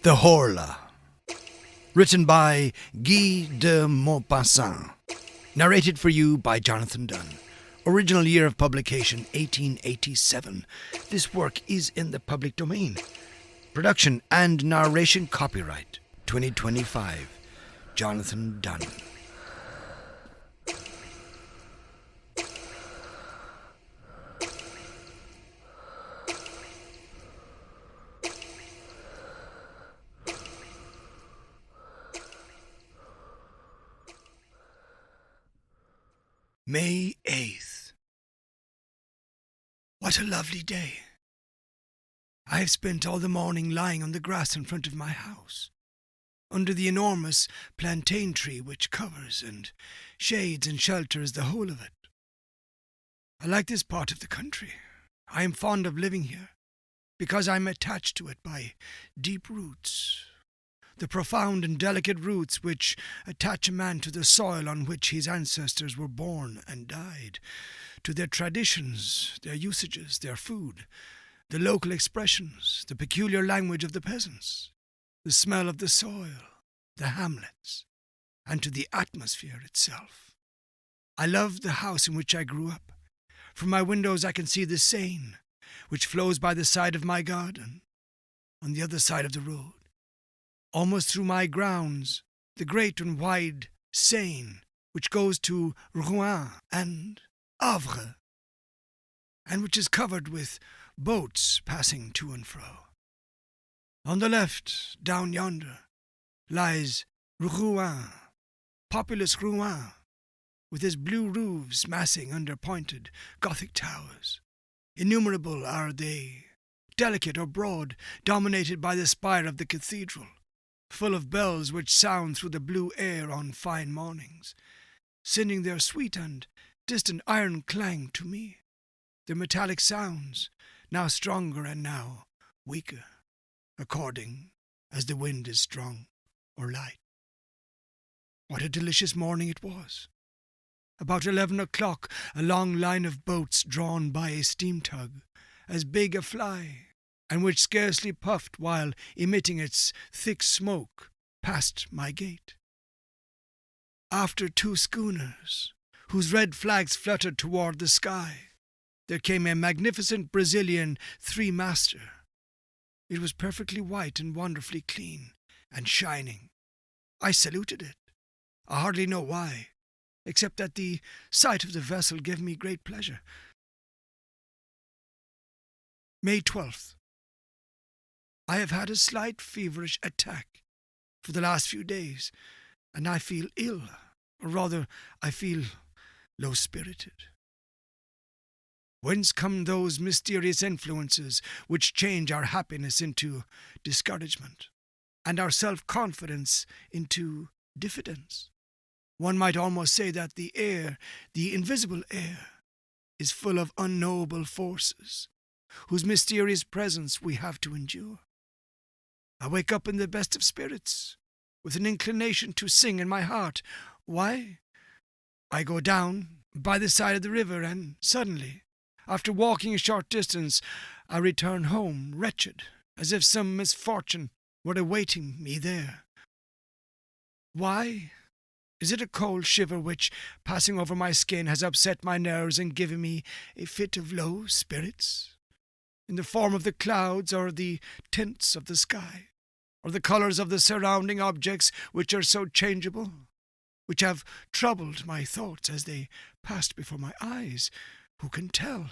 The Horla. Written by Guy de Maupassant. Narrated for you by Jonathan Dunne. Original year of publication 1887. This work is in the public domain. Production and narration copyright 2025. Jonathan Dunne. May 8th. What a lovely day. I have spent all the morning lying on the grass in front of my house, under the enormous plantain tree which covers and shades and shelters the whole of it. I like this part of the country. I am fond of living here, because I am attached to it by deep roots. The profound and delicate roots which attach a man to the soil on which his ancestors were born and died, to their traditions, their usages, their food, the local expressions, the peculiar language of the peasants, the smell of the soil, the hamlets, and to the atmosphere itself. I love the house in which I grew up. From my windows I can see the Seine, which flows by the side of my garden, on the other side of the road. Almost through my grounds, the great and wide Seine, which goes to Rouen and Havre, and which is covered with boats passing to and fro. On the left, down yonder, lies Rouen, populous Rouen, with its blue roofs massing under pointed Gothic towers. Innumerable are they, delicate or broad, dominated by the spire of the cathedral, full of bells which sound through the blue air on fine mornings, sending their sweet and distant iron clang to me, their metallic sounds, now stronger and now weaker, according as the wind is strong or light. What a delicious morning it was! About 11 o'clock, a long line of boats drawn by a steam tug, as big a fly, and which scarcely puffed while emitting its thick smoke, passed my gate. After two schooners, whose red flags fluttered toward the sky, there came a magnificent Brazilian three-master. It was perfectly white and wonderfully clean and shining. I saluted it. I hardly know why, except that the sight of the vessel gave me great pleasure. May 12th. I have had a slight feverish attack for the last few days, and I feel ill, or rather, I feel low-spirited. Whence come those mysterious influences which change our happiness into discouragement, and our self-confidence into diffidence? One might almost say that the air, the invisible air, is full of unknowable forces, whose mysterious presence we have to endure. I wake up in the best of spirits, with an inclination to sing in my heart. Why? I go down by the side of the river, and suddenly, after walking a short distance, I return home wretched, as if some misfortune were awaiting me there. Why? Is it a cold shiver which, passing over my skin, has upset my nerves and given me a fit of low spirits? In the form of the clouds, or the tints of the sky, or the colours of the surrounding objects which are so changeable, which have troubled my thoughts as they passed before my eyes? Who can tell?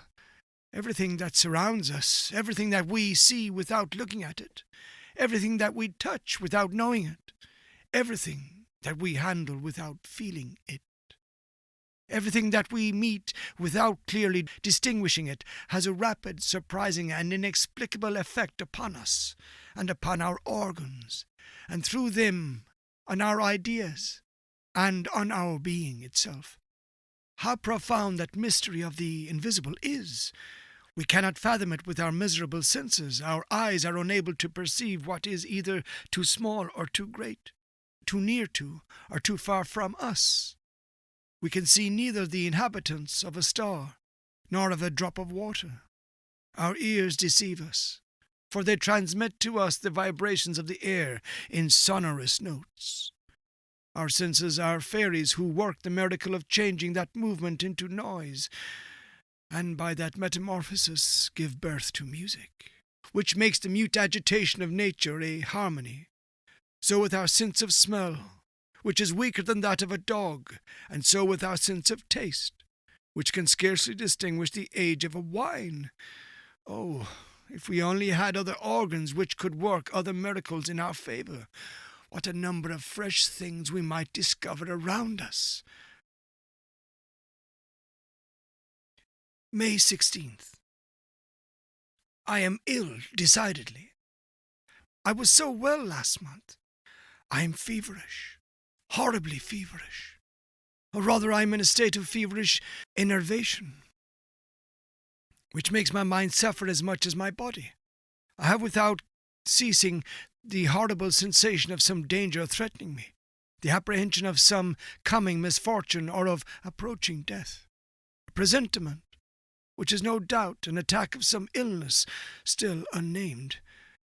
Everything that surrounds us, everything that we see without looking at it, everything that we touch without knowing it, everything that we handle without feeling it, everything that we meet without clearly distinguishing it, has a rapid, surprising, and inexplicable effect upon us, and upon our organs, and through them on our ideas, and on our being itself. How profound that mystery of the invisible is! We cannot fathom it with our miserable senses. Our eyes are unable to perceive what is either too small or too great, too near to or too far from us. We can see neither the inhabitants of a star nor of a drop of water. Our ears deceive us. for they transmit to us the vibrations of the air in sonorous notes. Our senses are fairies who work the miracle of changing that movement into noise, and by that metamorphosis give birth to music, which makes the mute agitation of nature a harmony. So with our sense of smell, which is weaker than that of a dog, and so with our sense of taste, which can scarcely distinguish the age of a wine. Oh, if we only had other organs which could work other miracles in our favour, what a number of fresh things we might discover around us. May 16th. I am ill, decidedly. I was so well last month. I am feverish, horribly feverish. Or rather, I am in a state of feverish enervation, which makes my mind suffer as much as my body. I have without ceasing the horrible sensation of some danger threatening me, the apprehension of some coming misfortune or of approaching death, a presentiment, which is no doubt an attack of some illness still unnamed,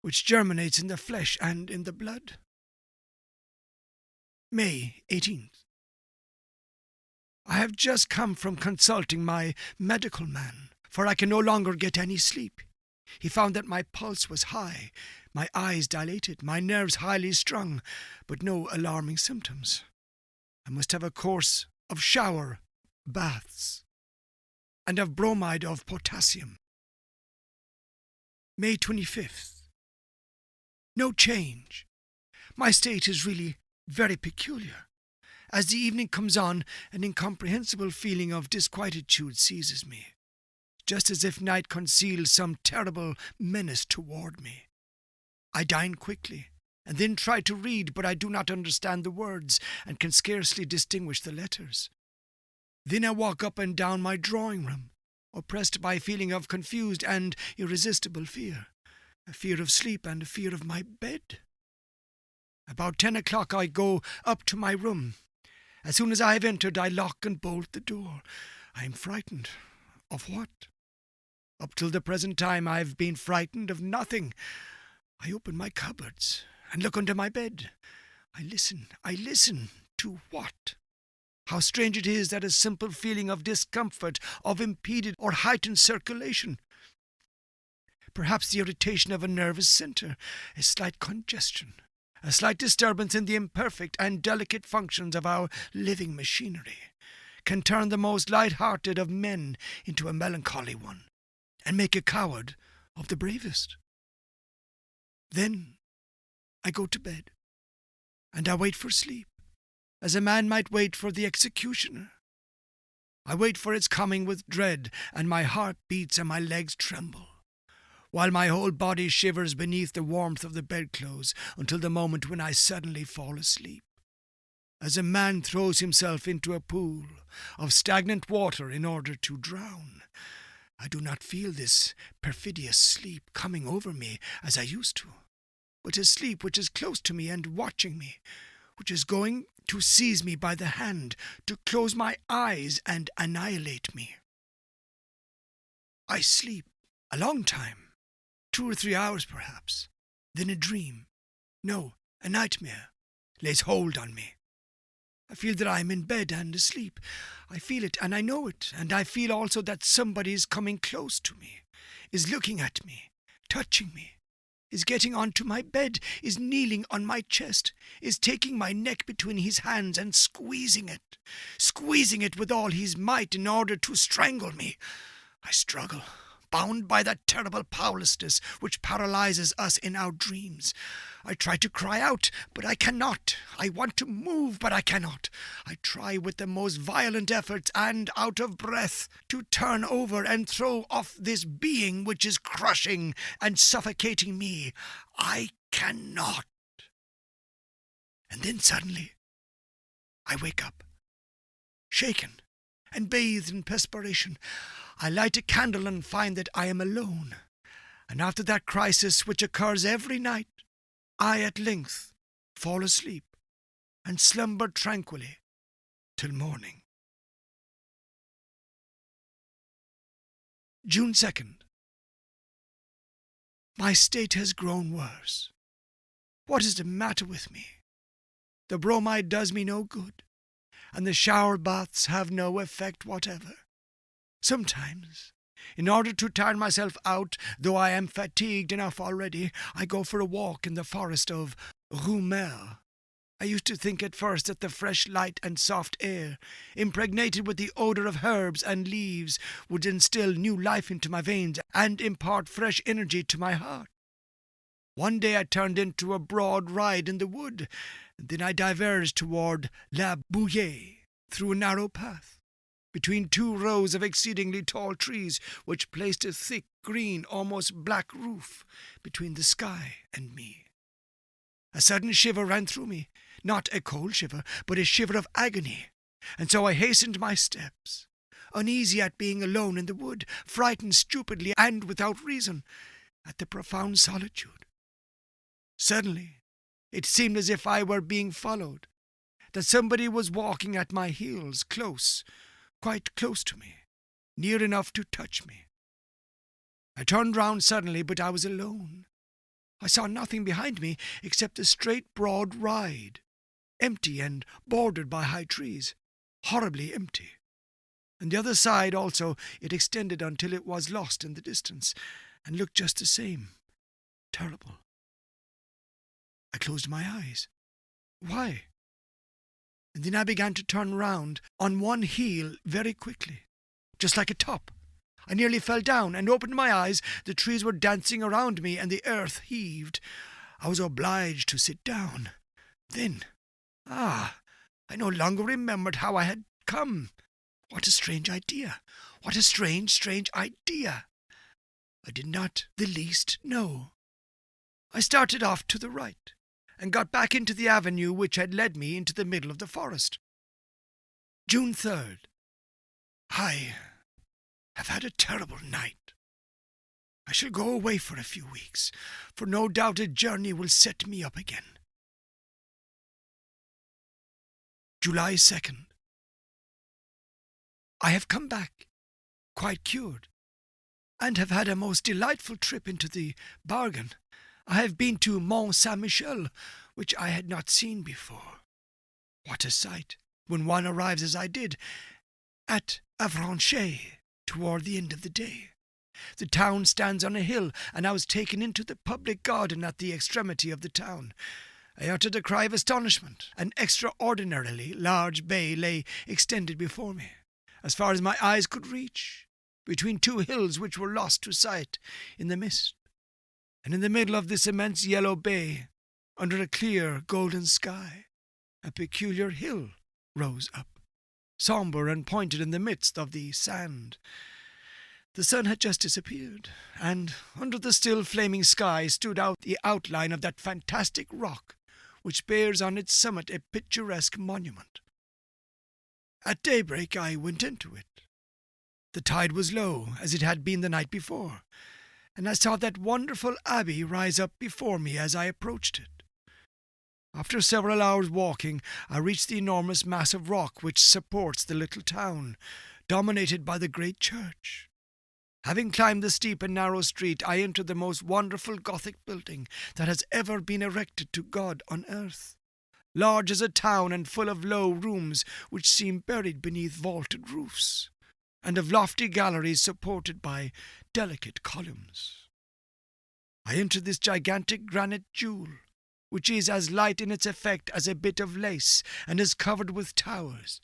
which germinates in the flesh and in the blood. May 18th. I have just come from consulting my medical man, for I can no longer get any sleep. He found that my pulse was high, my eyes dilated, my nerves highly strung, but no alarming symptoms. I must have a course of shower baths and of bromide of potassium. May 25th. No change. My state is really very peculiar. As the evening comes on, an incomprehensible feeling of disquietude seizes me, just as if night conceals some terrible menace toward me. I dine quickly, and then try to read, but I do not understand the words, and can scarcely distinguish the letters. Then I walk up and down my drawing-room, oppressed by a feeling of confused and irresistible fear, a fear of sleep and a fear of my bed. About 10 o'clock I go up to my room. As soon as I have entered, I lock and bolt the door. I am frightened. Of what? Up till the present time I have been frightened of nothing. I open my cupboards and look under my bed. I listen. To what? How strange it is that a simple feeling of discomfort, of impeded or heightened circulation, perhaps the irritation of a nervous centre, a slight congestion, a slight disturbance in the imperfect and delicate functions of our living machinery, can turn the most light-hearted of men into a melancholy one, and make a coward of the bravest. Then I go to bed, and I wait for sleep, as a man might wait for the executioner. I wait for its coming with dread, and my heart beats and my legs tremble, while my whole body shivers beneath the warmth of the bedclothes until the moment when I suddenly fall asleep, as a man throws himself into a pool of stagnant water in order to drown. I do not feel this perfidious sleep coming over me as I used to, but a sleep which is close to me and watching me, which is going to seize me by the hand, to close my eyes and annihilate me. I sleep a long time, 2 or 3 hours perhaps. Then a dream, no, a nightmare, lays hold on me. I feel that I am in bed and asleep. I feel it and I know it, and I feel also that somebody is coming close to me, is looking at me, touching me, is getting onto my bed, is kneeling on my chest, is taking my neck between his hands and squeezing it with all his might in order to strangle me. I struggle, bound by that terrible powerlessness which paralyzes us in our dreams. I try to cry out, but I cannot. I want to move, but I cannot. I try with the most violent efforts and out of breath to turn over and throw off this being which is crushing and suffocating me. I cannot. And then suddenly I wake up, shaken and bathed in perspiration. I light a candle and find that I am alone. And after that crisis which occurs every night, I at length fall asleep and slumber tranquilly till morning. June 2nd. My state has grown worse. What is the matter with me? The bromide does me no good, and the shower baths have no effect whatever. Sometimes, in order to tire myself out, though I am fatigued enough already, I go for a walk in the forest of Rumel. I used to think at first that the fresh light and soft air, impregnated with the odour of herbs and leaves, would instill new life into my veins and impart fresh energy to my heart. One day I turned into a broad ride in the wood, and then I diverged toward La Bouille through a narrow path, between two rows of exceedingly tall trees which placed a thick, green, almost black roof between the sky and me. A sudden shiver ran through me, not a cold shiver, but a shiver of agony, and so I hastened my steps, uneasy at being alone in the wood, frightened stupidly and without reason at the profound solitude. Suddenly, it seemed as if I were being followed, that somebody was walking at my heels, close, quite close to me, near enough to touch me. I turned round suddenly, but I was alone. I saw nothing behind me except the straight, broad ride, empty and bordered by high trees, horribly empty. And the other side also it extended until it was lost in the distance, and looked just the same, terrible. I closed my eyes. Why? And then I began to turn round on one heel very quickly, just like a top. I nearly fell down and opened my eyes. The trees were dancing around me and the earth heaved. I was obliged to sit down. Then, I no longer remembered how I had come. What a strange idea! What a strange, strange idea! I did not the least know. I started off to the right, and got back into the avenue which had led me into the middle of the forest. June 3rd. I have had a terrible night. I shall go away for a few weeks, for no doubt a journey will set me up again. July 2nd. I have come back, quite cured, and have had a most delightful trip into the bargain. I have been to Mont Saint-Michel, which I had not seen before. What a sight, when one arrives as I did, at Avranches, toward the end of the day. The town stands on a hill, and I was taken into the public garden at the extremity of the town. I uttered a cry of astonishment. An extraordinarily large bay lay extended before me, as far as my eyes could reach, between two hills which were lost to sight in the mist. And in the middle of this immense yellow bay, under a clear golden sky, a peculiar hill rose up, sombre and pointed in the midst of the sand. The sun had just disappeared, and under the still flaming sky stood out the outline of that fantastic rock which bears on its summit a picturesque monument. At daybreak I went into it. The tide was low, as it had been the night before, and I saw that wonderful abbey rise up before me as I approached it. After several hours' walking, I reached the enormous mass of rock which supports the little town, dominated by the great church. Having climbed the steep and narrow street, I entered the most wonderful Gothic building that has ever been erected to God on earth, large as a town and full of low rooms which seem buried beneath vaulted roofs, and of lofty galleries supported by delicate columns. I entered this gigantic granite jewel, which is as light in its effect as a bit of lace, and is covered with towers,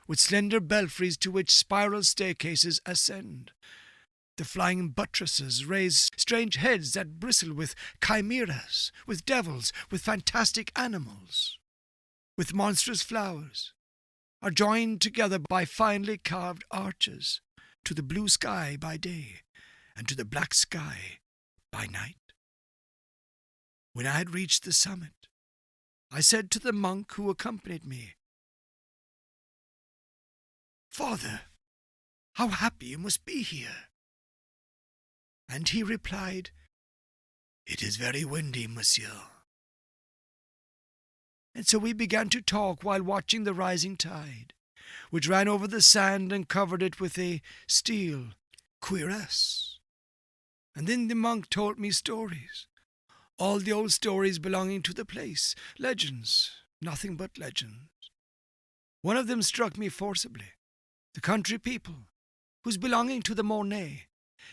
with slender belfries to which spiral staircases ascend. The flying buttresses raise strange heads that bristle with chimeras, with devils, with fantastic animals, with monstrous flowers, are joined together by finely carved arches to the blue sky by day and to the black sky by night. When I had reached the summit, I said to the monk who accompanied me, "Father, how happy you must be here." And he replied, "It is very windy, monsieur." And so we began to talk while watching the rising tide, which ran over the sand and covered it with a steel cuirass. And then the monk told me stories. All the old stories belonging to the place. Legends. Nothing but legends. One of them struck me forcibly. The country people, whose belonging to the Mornay,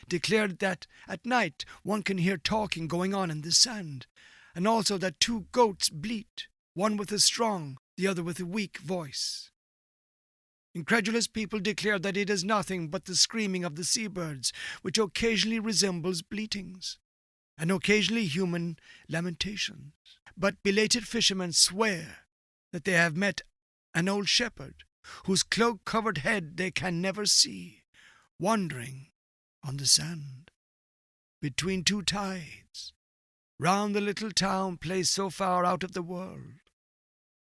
declared that at night one can hear talking going on in the sand, and also that two goats bleat, one with a strong, the other with a weak voice. Incredulous people declare that it is nothing but the screaming of the seabirds, which occasionally resembles bleatings, and occasionally human lamentations. But belated fishermen swear that they have met an old shepherd, whose cloak-covered head they can never see, wandering on the sand, between two tides, round the little town placed so far out of the world.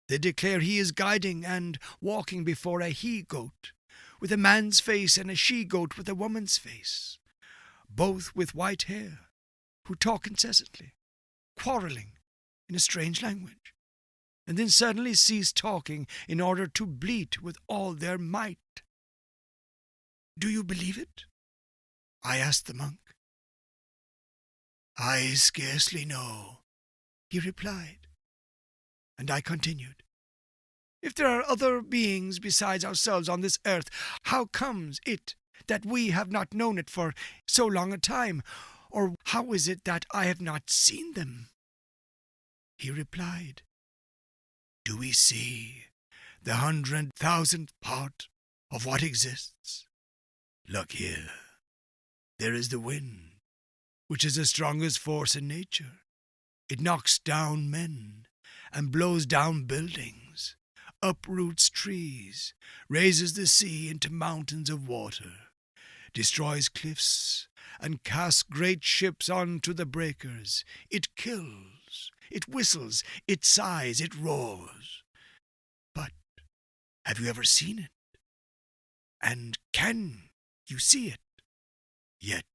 They declare he is guiding and walking before a he-goat, with a man's face, and a she-goat with a woman's face, both with white hair, who talk incessantly, quarrelling in a strange language, and then suddenly cease talking in order to bleat with all their might. Do you believe it? I asked the monk. I scarcely know, he replied. And I continued, if there are other beings besides ourselves on this earth, how comes it that we have not known it for so long a time? Or how is it that I have not seen them? He replied, do we see the 100,000th part of what exists? Look here. There is the wind, which is the strongest force in nature. It knocks down men and blows down buildings, uproots trees, raises the sea into mountains of water, destroys cliffs, and casts great ships onto the breakers. It kills, it whistles, it sighs, it roars. But have you ever seen it? And can you see it? Yet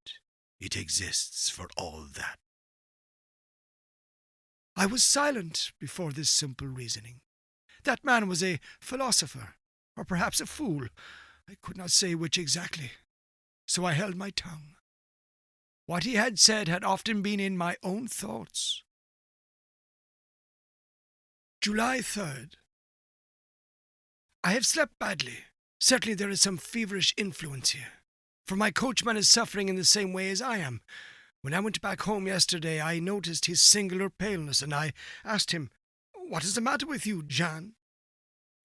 it exists for all that. I was silent before this simple reasoning. That man was a philosopher, or perhaps a fool. I could not say which exactly, so I held my tongue. What he had said had often been in my own thoughts. July 3rd. I have slept badly. Certainly there is some feverish influence here, for my coachman is suffering in the same way as I am. When I went back home yesterday, I noticed his singular paleness, and I asked him, what is the matter with you, Jean?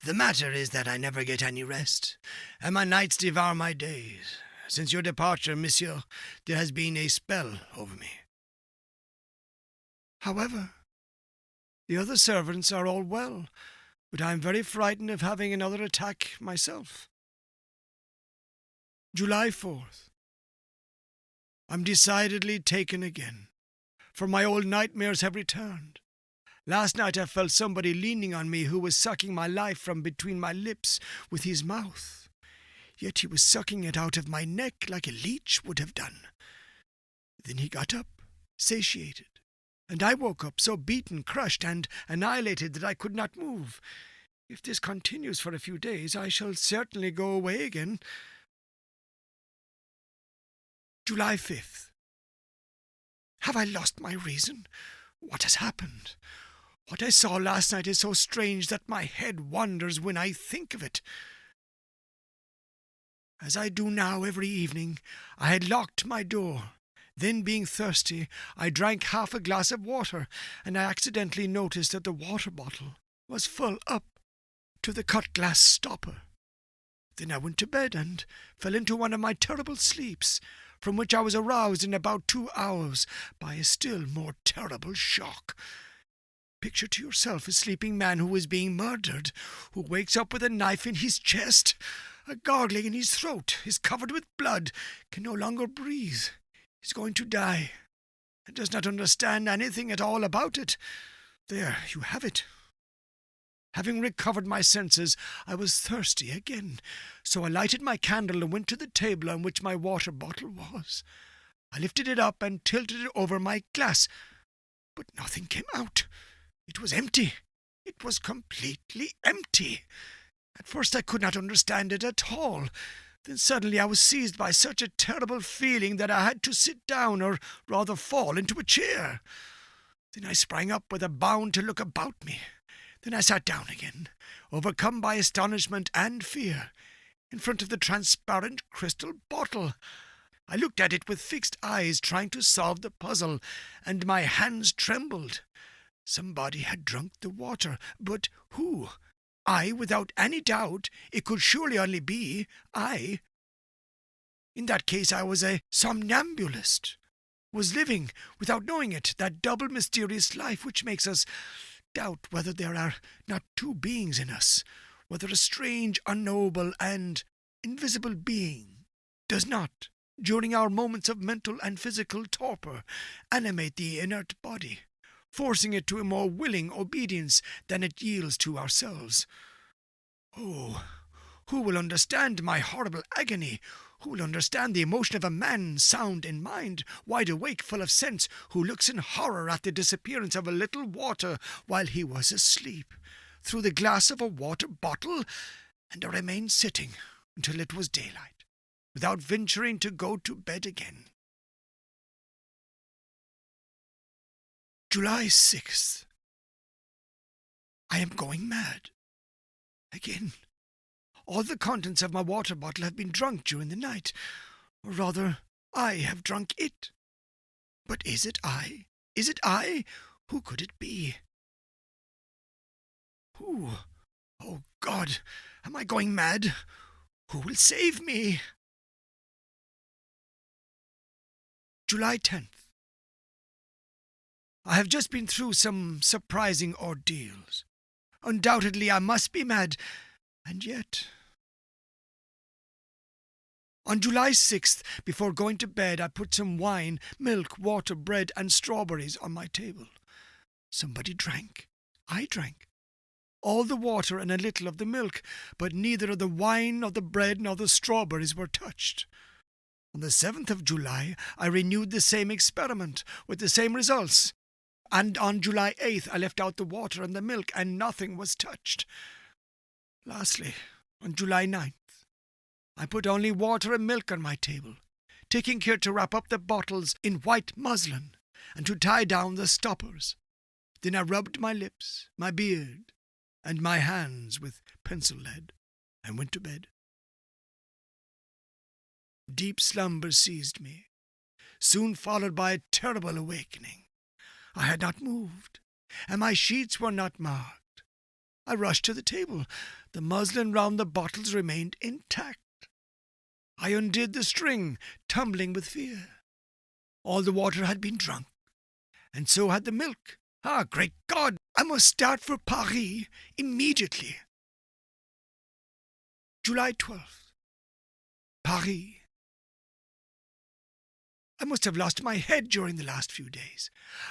The matter is that I never get any rest, and my nights devour my days. Since your departure, monsieur, there has been a spell over me. However, the other servants are all well, but I am very frightened of having another attack myself. July 4th. I'm decidedly taken again, for my old nightmares have returned. Last night I felt somebody leaning on me who was sucking my life from between my lips with his mouth. Yet he was sucking it out of my neck like a leech would have done. Then he got up, satiated, and I woke up so beaten, crushed, and annihilated that I could not move. If this continues for a few days, I shall certainly go away again. July 5th. Have I lost my reason? What has happened? What I saw last night is so strange that my head wanders when I think of it. As I do now every evening, I had locked my door. Then, being thirsty, I drank half a glass of water, and I accidentally noticed that the water bottle was full up to the cut-glass stopper. Then I went to bed and fell into one of my terrible sleeps, from which I was aroused in about 2 hours by a still more terrible shock. Picture to yourself a sleeping man who is being murdered, who wakes up with a knife in his chest, a gargling in his throat, is covered with blood, can no longer breathe, is going to die, and does not understand anything at all about it. There, you have it. Having recovered my senses, I was thirsty again, so I lighted my candle and went to the table on which my water bottle was. I lifted it up and tilted it over my glass, but nothing came out. It was empty. It was completely empty. At first I could not understand it at all. Then suddenly I was seized by such a terrible feeling that I had to sit down, or rather fall into a chair. Then I sprang up with a bound to look about me. Then I sat down again, overcome by astonishment and fear, in front of the transparent crystal bottle. I looked at it with fixed eyes, trying to solve the puzzle, and my hands trembled. Somebody had drunk the water, but who? I, without any doubt. It could surely only be I. In that case I was a somnambulist, was living, without knowing it, that double mysterious life which makes us doubt whether there are not two beings in us, whether a strange, unknowable, and invisible being does not, during our moments of mental and physical torpor, animate the inert body, forcing it to a more willing obedience than it yields to ourselves. Oh, who will understand my horrible agony? Who will understand the emotion of a man sound in mind, wide awake, full of sense, who looks in horror at the disappearance of a little water while he was asleep, through the glass of a water bottle, and remained sitting until it was daylight, without venturing to go to bed again? July 6th. I am going mad. Again. All the contents of my water bottle have been drunk during the night, or rather, I have drunk it. But is it I? Is it I? Who could it be? Who? Oh, God, am I going mad? Who will save me? July 10th. I have just been through some surprising ordeals. Undoubtedly I must be mad, and yet... On July 6th, before going to bed, I put some wine, milk, water, bread, and strawberries on my table. Somebody drank. I drank. All the water and a little of the milk, but neither of the wine nor the bread nor the strawberries were touched. On the 7th of July, I renewed the same experiment, with the same results. And on July 8th I left out the water and the milk, and nothing was touched. Lastly, on July 9th, I put only water and milk on my table, taking care to wrap up the bottles in white muslin, and to tie down the stoppers. Then I rubbed my lips, my beard, and my hands with pencil lead, and went to bed. Deep slumber seized me, soon followed by a terrible awakening. I had not moved, and my sheets were not marked. I rushed to the table. The muslin round the bottles remained intact. I undid the string, tumbling with fear. All the water had been drunk, and so had the milk. Ah, great God! I must start for Paris immediately. July 12th. Paris. I must have lost my head during the last few days.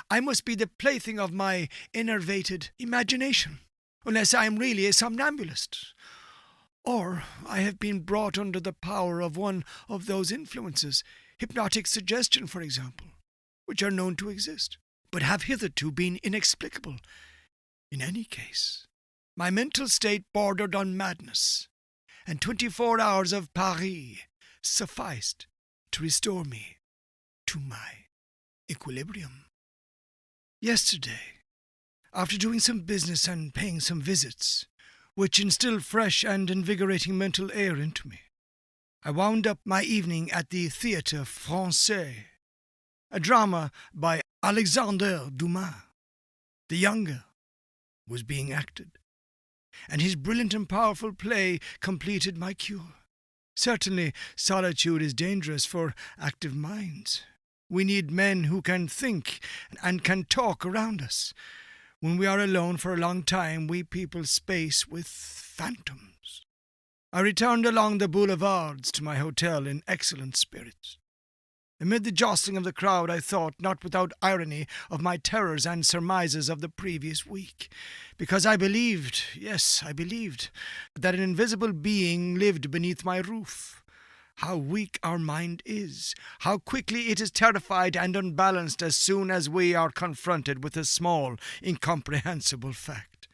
I must be the plaything of my enervated imagination, unless I am really a somnambulist. Or I have been brought under the power of one of those influences, hypnotic suggestion, for example, which are known to exist, but have hitherto been inexplicable. In any case, my mental state bordered on madness, and 24 hours of Paris sufficed to restore me to my equilibrium. Yesterday, after doing some business and paying some visits, which instilled fresh and invigorating mental air into me, I wound up my evening at the Théâtre Français, a drama by Alexandre Dumas. The younger was being acted, and his brilliant and powerful play completed my cure. Certainly, solitude is dangerous for active minds. We need men who can think and can talk around us. When we are alone for a long time, we people space with phantoms. I returned along the boulevards to my hotel in excellent spirits. Amid the jostling of the crowd, I thought, not without irony, of my terrors and surmises of the previous week, because I believed, yes, I believed, that an invisible being lived beneath my roof. How weak our mind is, how quickly it is terrified and unbalanced as soon as we are confronted with a small, incomprehensible fact.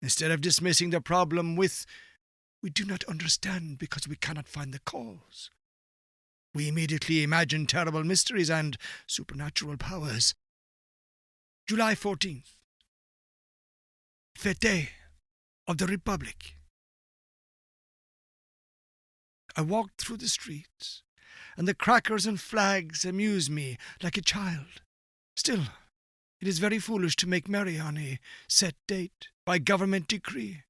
Instead of dismissing the problem with, We do not understand because we cannot find the cause. We immediately imagine terrible mysteries and supernatural powers. July 14th. Fête of the Republic. I walked through the streets, and the crackers and flags amuse me like a child. Still, it is very foolish to make merry on a set date by government decree.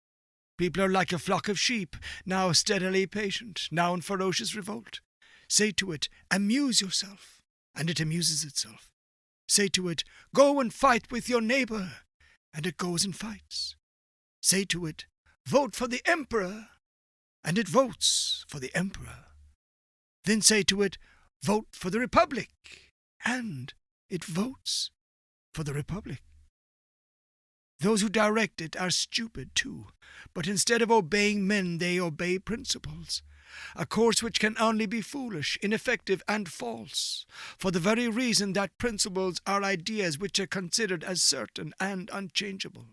People are like a flock of sheep, now steadily patient, now in ferocious revolt. Say to it, amuse yourself, and it amuses itself. Say to it, go and fight with your neighbour, and it goes and fights. Say to it, vote for the emperor, and it votes for the emperor. Then say to it, vote for the republic, and it votes for the republic. Those who direct it are stupid too, but instead of obeying men, they obey principles. A course which can only be foolish, ineffective, and false, for the very reason that principles are ideas which are considered as certain and unchangeable.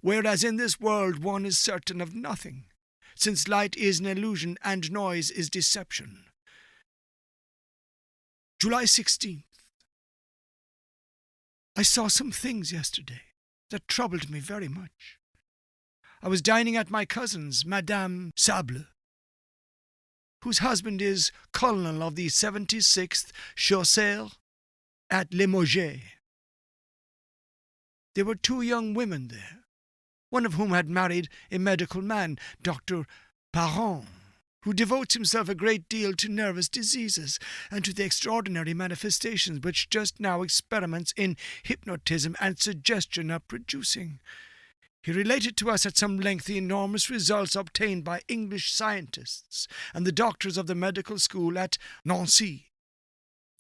Whereas in this world one is certain of nothing, since light is an illusion and noise is deception. July 16th. I saw some things yesterday that troubled me very much. I was dining at my cousin's, Madame Sable, whose husband is colonel of the 76th Chasseurs at Limoges. There were 2 young women there, one of whom had married a medical man, Dr. Parent, who devotes himself a great deal to nervous diseases and to the extraordinary manifestations which just now experiments in hypnotism and suggestion are producing. He related to us at some length the enormous results obtained by English scientists and the doctors of the medical school at Nancy,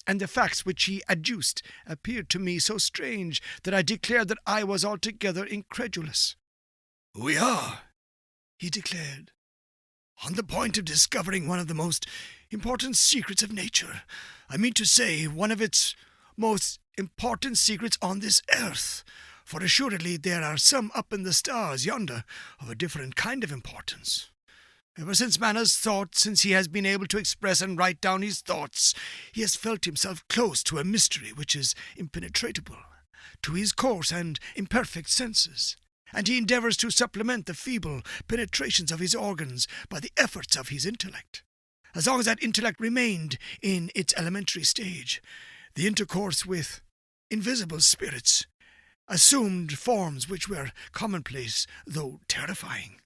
and the facts which he adduced appeared to me so strange that I declared that I was altogether incredulous. "We are," he declared, "on the point of discovering one of the most important secrets of nature. I mean to say, one of its most important secrets on this earth. For assuredly there are some up in the stars yonder of a different kind of importance. Ever since man has thought, since he has been able to express and write down his thoughts, he has felt himself close to a mystery which is impenetrable to his coarse and imperfect senses, and he endeavours to supplement the feeble penetrations of his organs by the efforts of his intellect. As long as that intellect remained in its elementary stage, the intercourse with invisible spirits assumed forms which were commonplace, though terrifying.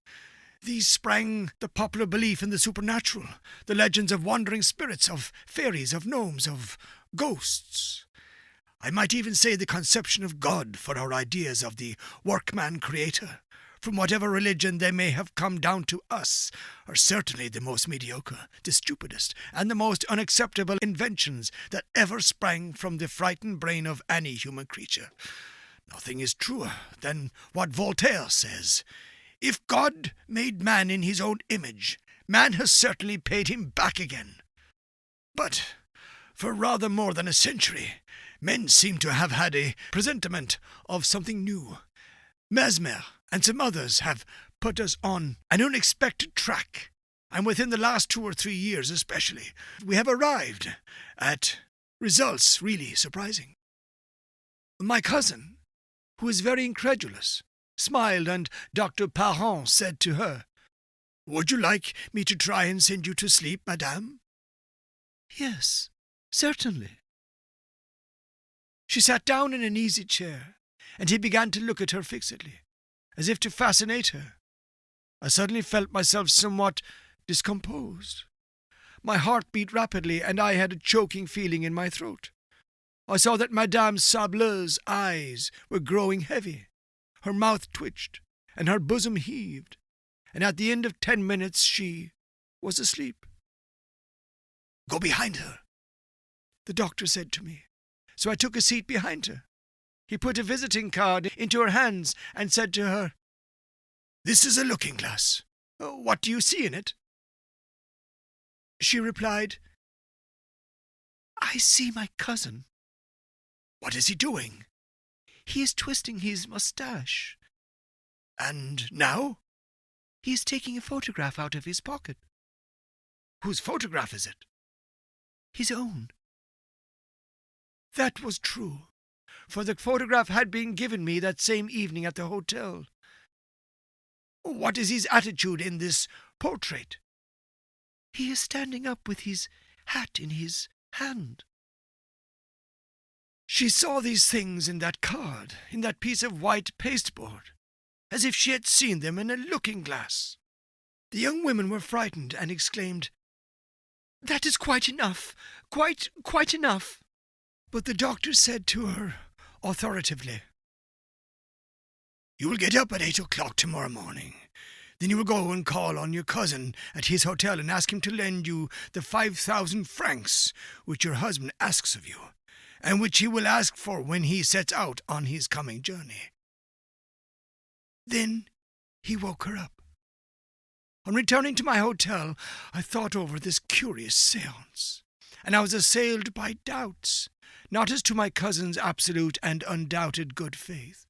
These sprang the popular belief in the supernatural, the legends of wandering spirits, of fairies, of gnomes, of ghosts. I might even say the conception of God, for our ideas of the workman-creator, from whatever religion they may have come down to us, are certainly the most mediocre, the stupidest, and the most unacceptable inventions that ever sprang from the frightened brain of any human creature. Nothing is truer than what Voltaire says. If God made man in his own image, man has certainly paid him back again. But for rather more than a century, men seem to have had a presentiment of something new. Mesmer and some others have put us on an unexpected track, and within the last 2 or 3 years especially, we have arrived at results really surprising. My cousin, who is very incredulous, smiled, and Dr. Parent said to her, "Would you like me to try and send you to sleep, madame?" "Yes, certainly." She sat down in an easy chair, and he began to look at her fixedly, as if to fascinate her. I suddenly felt myself somewhat discomposed. My heart beat rapidly, and I had a choking feeling in my throat. I saw that Madame Sable's eyes were growing heavy. Her mouth twitched, and her bosom heaved, and at the end of 10 minutes she was asleep. "Go behind her," the doctor said to me. So I took a seat behind her. He put a visiting card into her hands and said to her, "This is a looking-glass. What do you see in it?" She replied, "I see my cousin." "What is he doing?" "He is twisting his moustache." "And now?" He is taking a photograph out of his pocket. Whose photograph is it? His own. That was true, for the photograph had been given me that same evening at the hotel. What is his attitude in this portrait? He is standing up with his hat in his hand. She saw these things in that card, in that piece of white pasteboard, as if she had seen them in a looking-glass. The young women were frightened and exclaimed, "That is quite enough, quite enough." But the doctor said to her, authoritatively, "You will get up at 8 o'clock tomorrow morning. Then you will go and call on your cousin at his hotel and ask him to lend you the 5,000 francs which your husband asks of you, and which he will ask for when he sets out on his coming journey." Then he woke her up. On returning to my hotel, I thought over this curious séance, and I was assailed by doubts, not as to my cousin's absolute and undoubted good faith,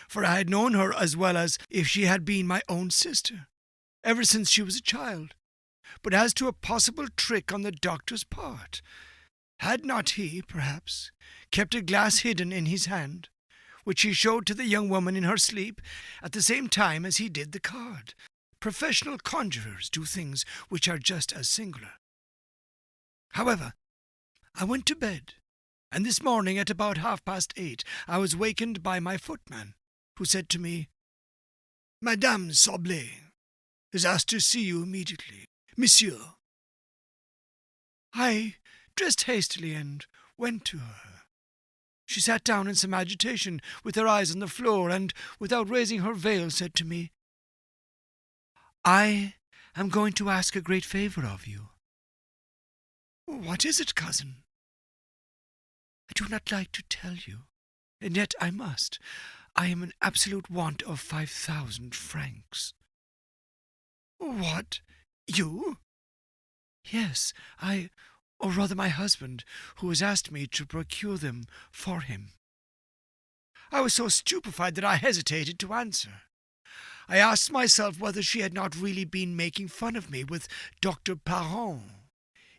for I had known her as well as if she had been my own sister, ever since she was a child, but as to a possible trick on the doctor's part. Had not he, perhaps, kept a glass hidden in his hand, which he showed to the young woman in her sleep at the same time as he did the card? Professional conjurers do things which are just as singular. However, I went to bed, and this morning at about 8:30 I was wakened by my footman, who said to me, "Madame Sablé is asked to see you immediately, monsieur." I dressed hastily and went to her. She sat down in some agitation, with her eyes on the floor, and, without raising her veil, said to me, "I am going to ask a great favour of you." "What is it, cousin?" "I do not like to tell you, and yet I must. I am in absolute want of 5,000 francs. "What? You?" "Yes, or rather my husband, who has asked me to procure them for him." I was so stupefied that I hesitated to answer. I asked myself whether she had not really been making fun of me with Dr. Parent,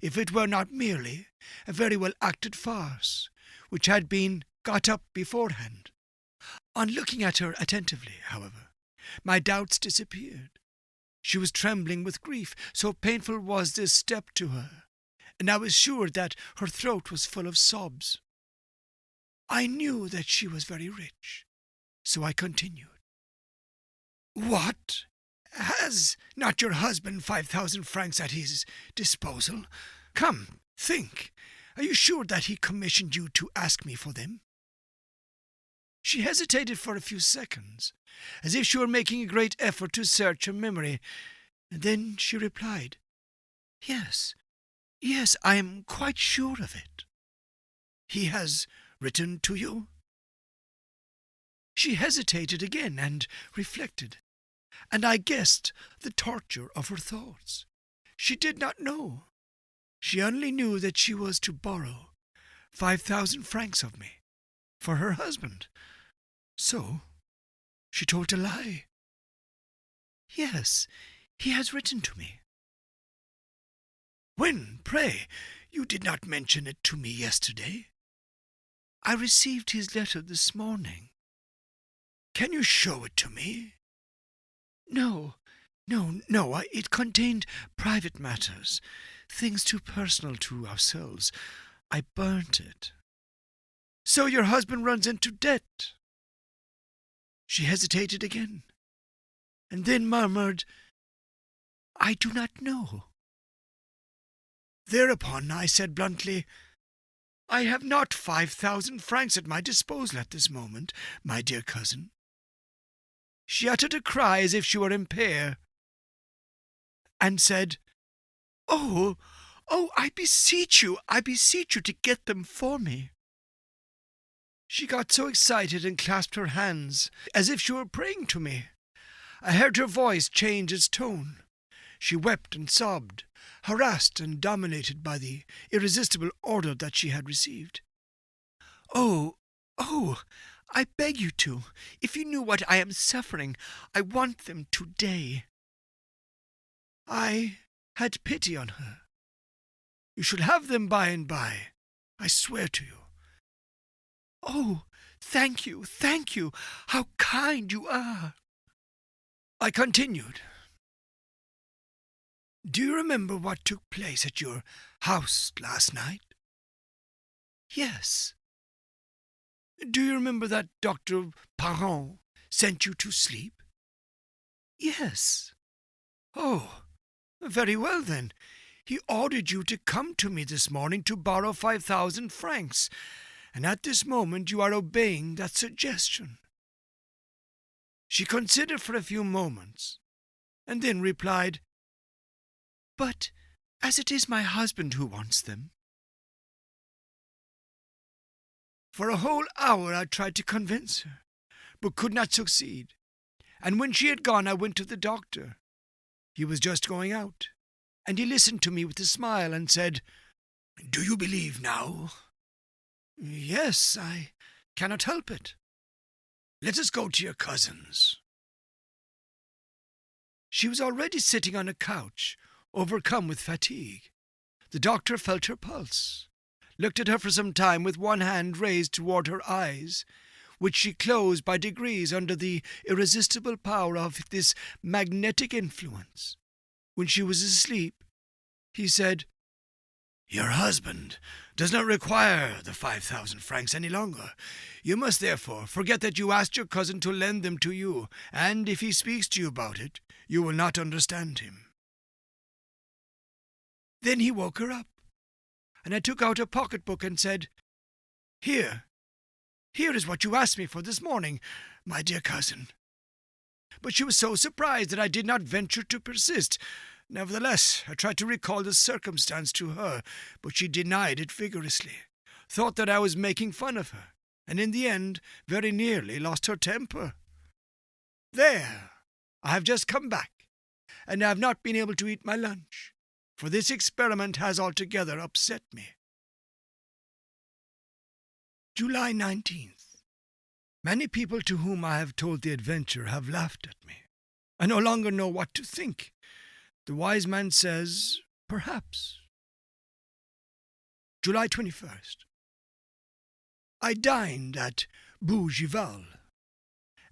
if it were not merely a very well-acted farce, which had been got up beforehand. On looking at her attentively, however, my doubts disappeared. She was trembling with grief, so painful was this step to her, and I was sure that her throat was full of sobs. I knew that she was very rich, so I continued. "What? Has not your husband 5,000 francs at his disposal? Come, think. Are you sure that he commissioned you to ask me for them?" She hesitated for a few seconds, as if she were making a great effort to search her memory, and then she replied, Yes, I am quite sure of it." "He has written to you?" She hesitated again and reflected, and I guessed the torture of her thoughts. She did not know. She only knew that she was to borrow 5,000 francs of me for her husband. So she told a lie. "Yes, he has written to me." "When, pray? You did not mention it to me yesterday." "I received his letter this morning." "Can you show it to me?" No, it contained private matters, things too personal to ourselves. I burnt it." "So your husband runs into debt?" She hesitated again, and then murmured, "I do not know." Thereupon I said bluntly, "I have not 5,000 francs at my disposal at this moment, my dear cousin." She uttered a cry as if she were in pain, and said, Oh, I beseech you to get them for me." She got so excited and clasped her hands, as if she were praying to me. I heard her voice change its tone. She wept and sobbed, harassed and dominated by the irresistible order that she had received. Oh, I beg you to. If you knew what I am suffering, I want them today." I had pity on her. You shall have them by and by, I swear to you." "Oh, thank you, thank you. How kind you are." I continued. "Do you remember what took place at your house last night?" "Yes." "Do you remember that Dr. Parent sent you to sleep?" "Yes." "Oh, very well then. He ordered you to come to me this morning to borrow 5,000 francs, and at this moment you are obeying that suggestion." She considered for a few moments, and then replied, "But as it is my husband who wants them." For a whole hour I tried to convince her, but could not succeed, and when she had gone I went to the doctor. He was just going out, and he listened to me with a smile and said, "Do you believe now?" "Yes, I cannot help it." "Let us go to your cousin's." She was already sitting on a couch, overcome with fatigue. The doctor felt her pulse, looked at her for some time with one hand raised toward her eyes, which she closed by degrees under the irresistible power of this magnetic influence. When she was asleep, he said, "Your husband does not require the 5,000 francs any longer. You must therefore forget that you asked your cousin to lend them to you, and if he speaks to you about it, you will not understand him." Then he woke her up, and I took out a pocket-book and said, Here is what you asked me for this morning, my dear cousin." But she was so surprised that I did not venture to persist. Nevertheless, I tried to recall the circumstance to her, but she denied it vigorously, thought that I was making fun of her, and in the end very nearly lost her temper. There, I have just come back, and I have not been able to eat my lunch, for this experiment has altogether upset me. July 19th. Many people to whom I have told the adventure have laughed at me. I no longer know what to think. The wise man says, perhaps. July 21st. I dined at Bougival,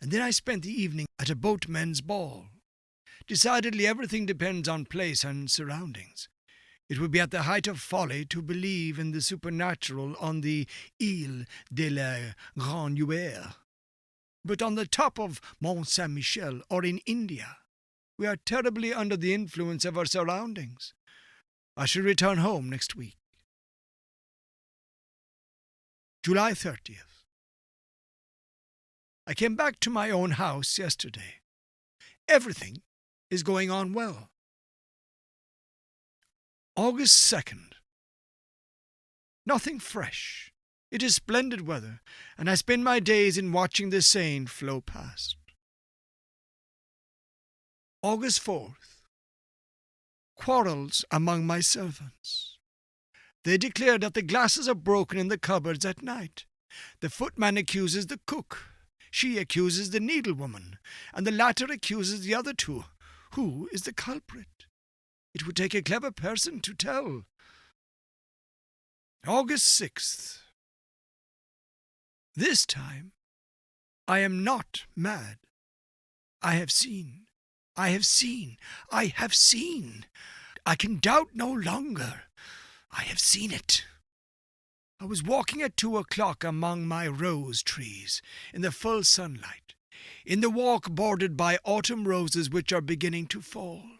and then I spent the evening at a boatmen's ball. Decidedly everything depends on place and surroundings. It would be at the height of folly to believe in the supernatural on the Île de la Grande-Huère. But on the top of Mont Saint-Michel or in India, we are terribly under the influence of our surroundings. I shall return home next week. July 30th. I came back to my own house yesterday. Everything is going on well. August 2nd. Nothing fresh. It is splendid weather, and I spend my days in watching the Seine flow past. August 4th. Quarrels among my servants. They declare that the glasses are broken in the cupboards at night. The footman accuses the cook. She accuses the needlewoman, and the latter accuses the other two. Who is the culprit? It would take a clever person to tell. August 6th. This time, I am not mad. I have seen. I can doubt no longer. I have seen it. I was walking at 2:00 among my rose trees, in the full sunlight, in the walk bordered by autumn roses which are beginning to fall.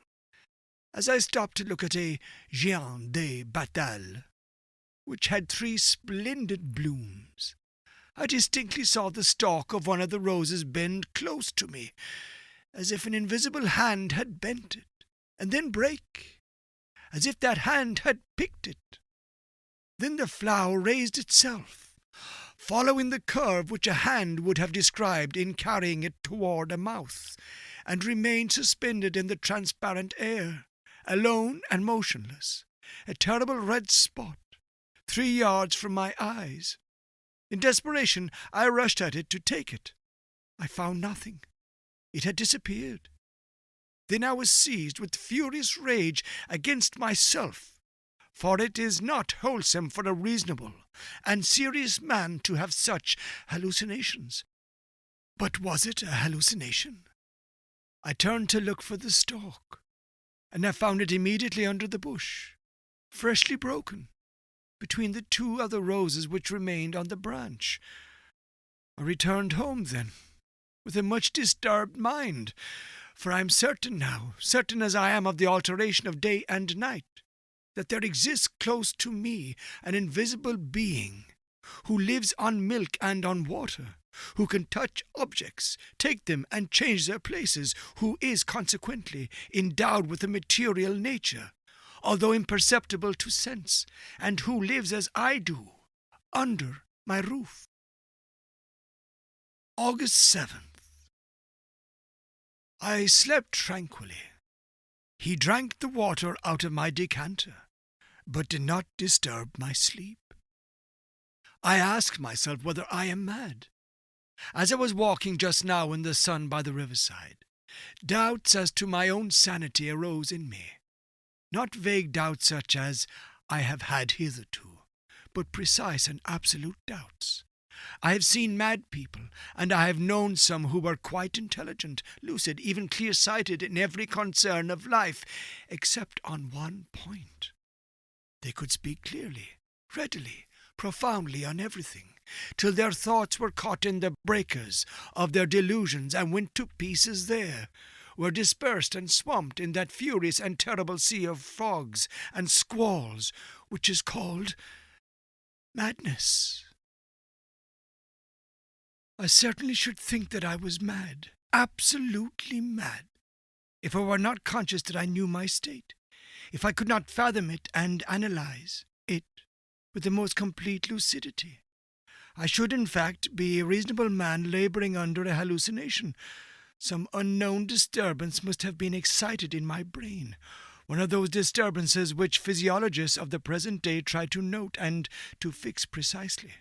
As I stopped to look at a géant de Batal, which had 3 splendid blooms, I distinctly saw the stalk of one of the roses bend close to me, as if an invisible hand had bent it, and then break, as if that hand had picked it. Then the flower raised itself, following the curve which a hand would have described in carrying it toward a mouth, and remained suspended in the transparent air, alone and motionless, a terrible red spot, 3 yards from my eyes. In desperation, I rushed at it to take it. I found nothing. It had disappeared. Then I was seized with furious rage against myself, for it is not wholesome for a reasonable and serious man to have such hallucinations. But was it a hallucination? I turned to look for the stalk, and I found it immediately under the bush, freshly broken, between the 2 other roses which remained on the branch. I returned home then, with a much disturbed mind, for I am certain now, certain as I am of the alteration of day and night, that there exists close to me an invisible being, who lives on milk and on water, who can touch objects, take them and change their places, who is consequently endowed with a material nature, although imperceptible to sense, and who lives as I do, under my roof. August 7th. I slept tranquilly. He drank the water out of my decanter, but did not disturb my sleep. I asked myself whether I am mad. As I was walking just now in the sun by the riverside, doubts as to my own sanity arose in me. Not vague doubts such as I have had hitherto, but precise and absolute doubts. I have seen mad people, and I have known some who were quite intelligent, lucid, even clear-sighted in every concern of life, except on one point. They could speak clearly, readily, profoundly on everything, till their thoughts were caught in the breakers of their delusions and went to pieces there, were dispersed and swamped in that furious and terrible sea of fogs and squalls which is called madness. I certainly should think that I was mad, absolutely mad, if I were not conscious that I knew my state, if I could not fathom it and analyze it with the most complete lucidity. I should, in fact, be a reasonable man labouring under a hallucination. Some unknown disturbance must have been excited in my brain, one of those disturbances which physiologists of the present day try to note and to fix precisely.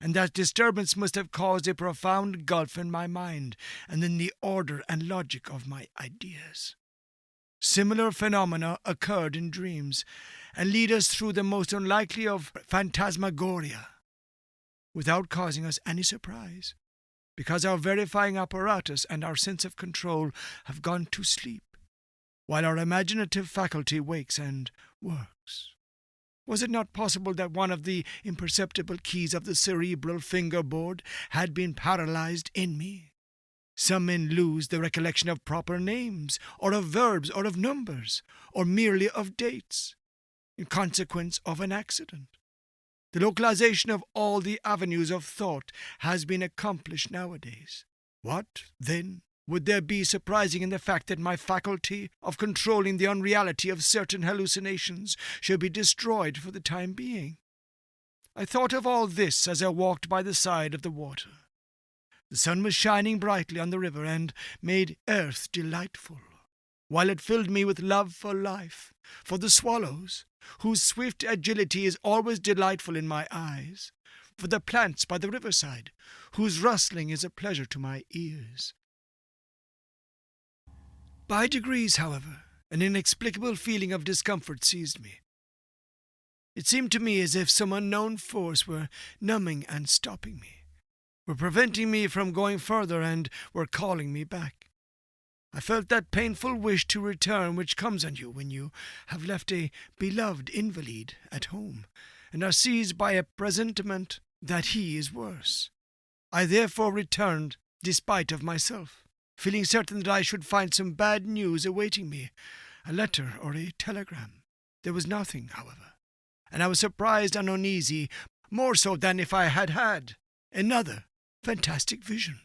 And that disturbance must have caused a profound gulf in my mind and in the order and logic of my ideas. Similar phenomena occurred in dreams, and lead us through the most unlikely of phantasmagoria, without causing us any surprise, because our verifying apparatus and our sense of control have gone to sleep, while our imaginative faculty wakes and works. Was it not possible that one of the imperceptible keys of the cerebral fingerboard had been paralyzed in me? Some men lose the recollection of proper names, or of verbs, or of numbers, or merely of dates, in consequence of an accident. The localization of all the avenues of thought has been accomplished nowadays. What, then, would there be surprising in the fact that my faculty of controlling the unreality of certain hallucinations should be destroyed for the time being? I thought of all this as I walked by the side of the water. The sun was shining brightly on the river and made earth delightful, while it filled me with love for life, for the swallows, whose swift agility is always delightful in my eyes, for the plants by the riverside, whose rustling is a pleasure to my ears. By degrees, however, an inexplicable feeling of discomfort seized me. It seemed to me as if some unknown force were numbing and stopping me, were preventing me from going further, and were calling me back. I felt that painful wish to return which comes on you when you have left a beloved invalid at home, and are seized by a presentiment that he is worse. I therefore returned despite of myself, feeling certain that I should find some bad news awaiting me, a letter or a telegram. There was nothing, however, and I was surprised and uneasy, more so than if I had had another fantastic vision.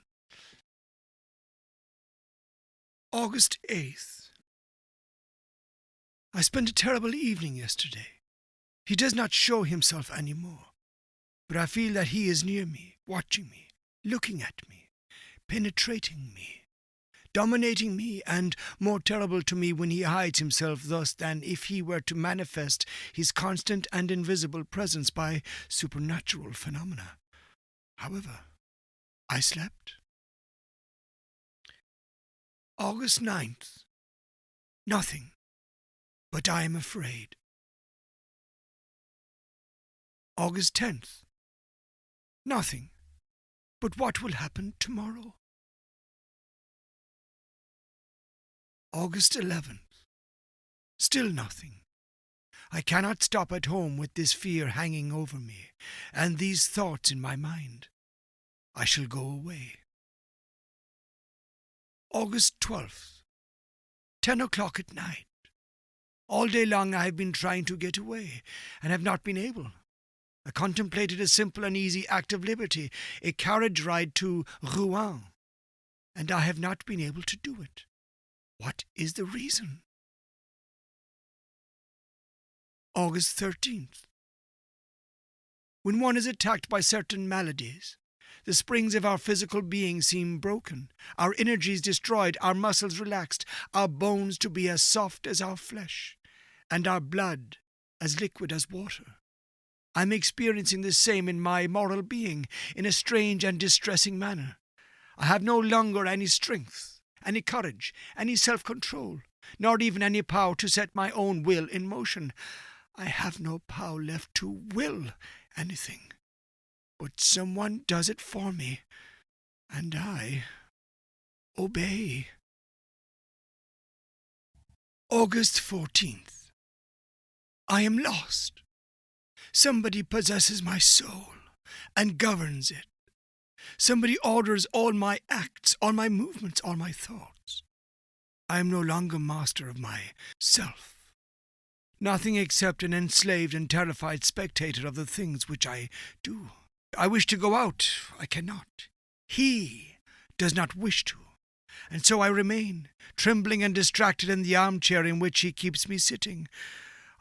August 8th. I spent a terrible evening yesterday. He does not show himself any more, but I feel that he is near me, watching me, looking at me, penetrating me, dominating me, and more terrible to me when he hides himself thus than if he were to manifest his constant and invisible presence by supernatural phenomena. However, I slept. August 9th. Nothing, but I am afraid. August 10th. Nothing, but what will happen tomorrow? August 11th. Still nothing. I cannot stop at home with this fear hanging over me, and these thoughts in my mind. I shall go away. August 12th. 10 o'clock at night. All day long I have been trying to get away, and have not been able. I contemplated a simple and easy act of liberty, a carriage ride to Rouen, and I have not been able to do it. What is the reason? August 13th. When one is attacked by certain maladies, the springs of our physical being seem broken, our energies destroyed, our muscles relaxed, our bones to be as soft as our flesh, and our blood as liquid as water. I am experiencing the same in my moral being, in a strange and distressing manner. I have no longer any strength, any courage, any self-control, nor even any power to set my own will in motion. I have no power left to will anything, but someone does it for me, and I obey. August 14th. I am lost. Somebody possesses my soul and governs it. Somebody orders all my acts, all my movements, all my thoughts. I am no longer master of myself. Nothing except an enslaved and terrified spectator of the things which I do. I wish to go out. I cannot. He does not wish to. And so I remain, trembling and distracted in the armchair in which he keeps me sitting.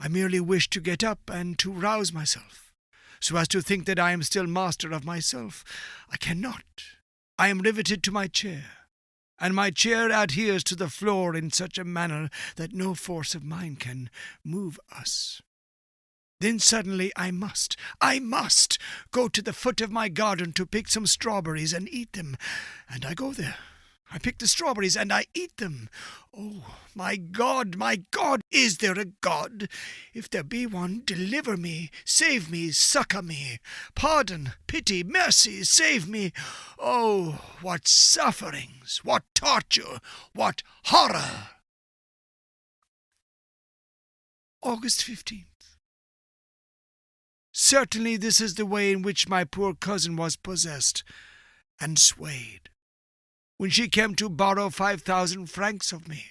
I merely wish to get up and to rouse myself, so as to think that I am still master of myself. I cannot. I am riveted to my chair, and my chair adheres to the floor in such a manner that no force of mine can move us. Then suddenly I must go to the foot of my garden to pick some strawberries and eat them, and I go there. I pick the strawberries and I eat them. Oh, my God, is there a God? If there be one, deliver me, save me, succor me. Pardon, pity, mercy, save me. Oh, what sufferings, what torture, what horror. August 15th. Certainly this is the way in which my poor cousin was possessed and swayed. When she came to borrow 5,000 francs of me,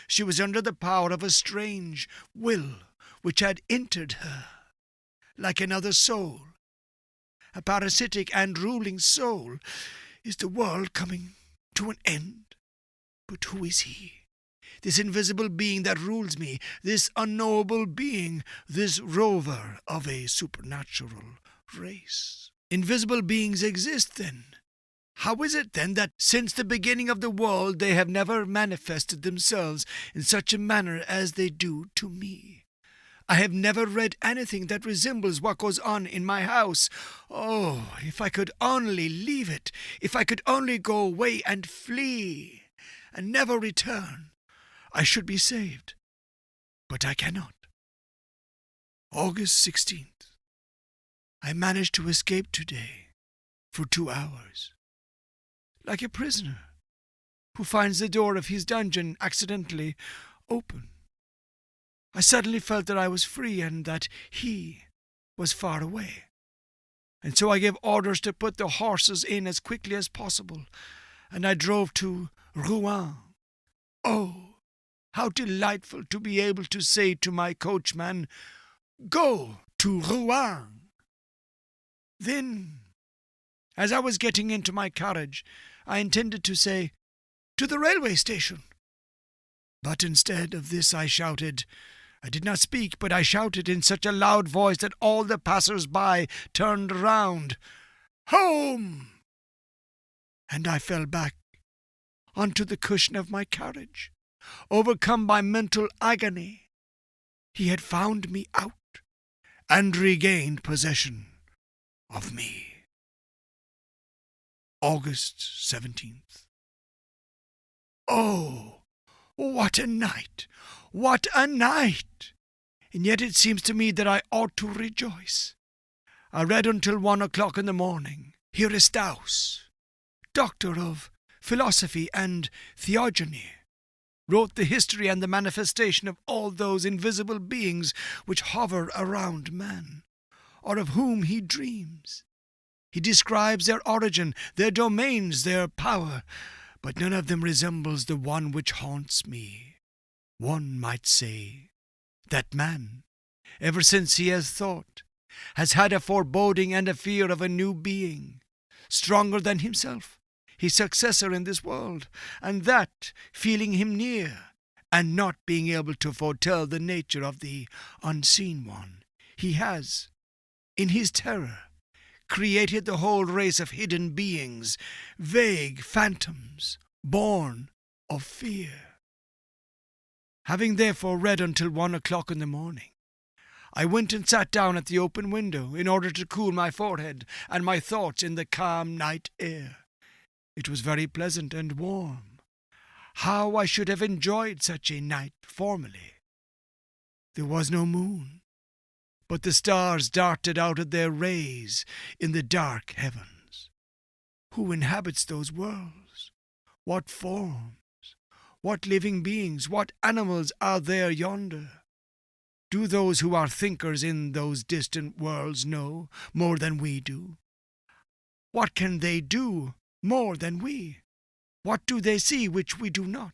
she was under the power of a strange will which had entered her, like another soul. A parasitic and ruling soul. Is the world coming to an end? But who is he? This invisible being that rules me, this unknowable being, this rover of a supernatural race. Invisible beings exist, then. How is it, then, that since the beginning of the world they have never manifested themselves in such a manner as they do to me? I have never read anything that resembles what goes on in my house. Oh, if I could only leave it, if I could only go away and flee, and never return, I should be saved. But I cannot. August 16th. I managed to escape today for 2 hours. Like a prisoner who finds the door of his dungeon accidentally open. I suddenly felt that I was free and that he was far away. And so I gave orders to put the horses in as quickly as possible, and I drove to Rouen. Oh, how delightful to be able to say to my coachman, "Go to Rouen." Then, as I was getting into my carriage, I intended to say, "To the railway station." But instead of this I did not speak, but I shouted in such a loud voice that all the passers-by turned round, "Home!" And I fell back onto the cushion of my carriage, overcome by mental agony. He had found me out and regained possession of me. August 17th. Oh, What a night! What a night! And yet it seems to me that I ought to rejoice. I read until 1 o'clock in the morning. Hierostaus, doctor of philosophy and theogony, wrote the history and the manifestation of all those invisible beings which hover around man, or of whom he dreams. He describes their origin, their domains, their power, but none of them resembles the one which haunts me. One might say that man, ever since he has thought, has had a foreboding and a fear of a new being, stronger than himself, his successor in this world, and that, feeling him near, and not being able to foretell the nature of the unseen one, he has, in his terror, created the whole race of hidden beings, vague phantoms, born of fear. Having therefore read until 1 o'clock in the morning, I went and sat down at the open window in order to cool my forehead and my thoughts in the calm night air. It was very pleasant and warm. How I should have enjoyed such a night formerly! There was no moon, but the stars darted out of their rays in the dark heavens. Who inhabits those worlds? What forms, what living beings, what animals are there yonder? Do those who are thinkers in those distant worlds know more than we do? What can they do more than we? What do they see which we do not?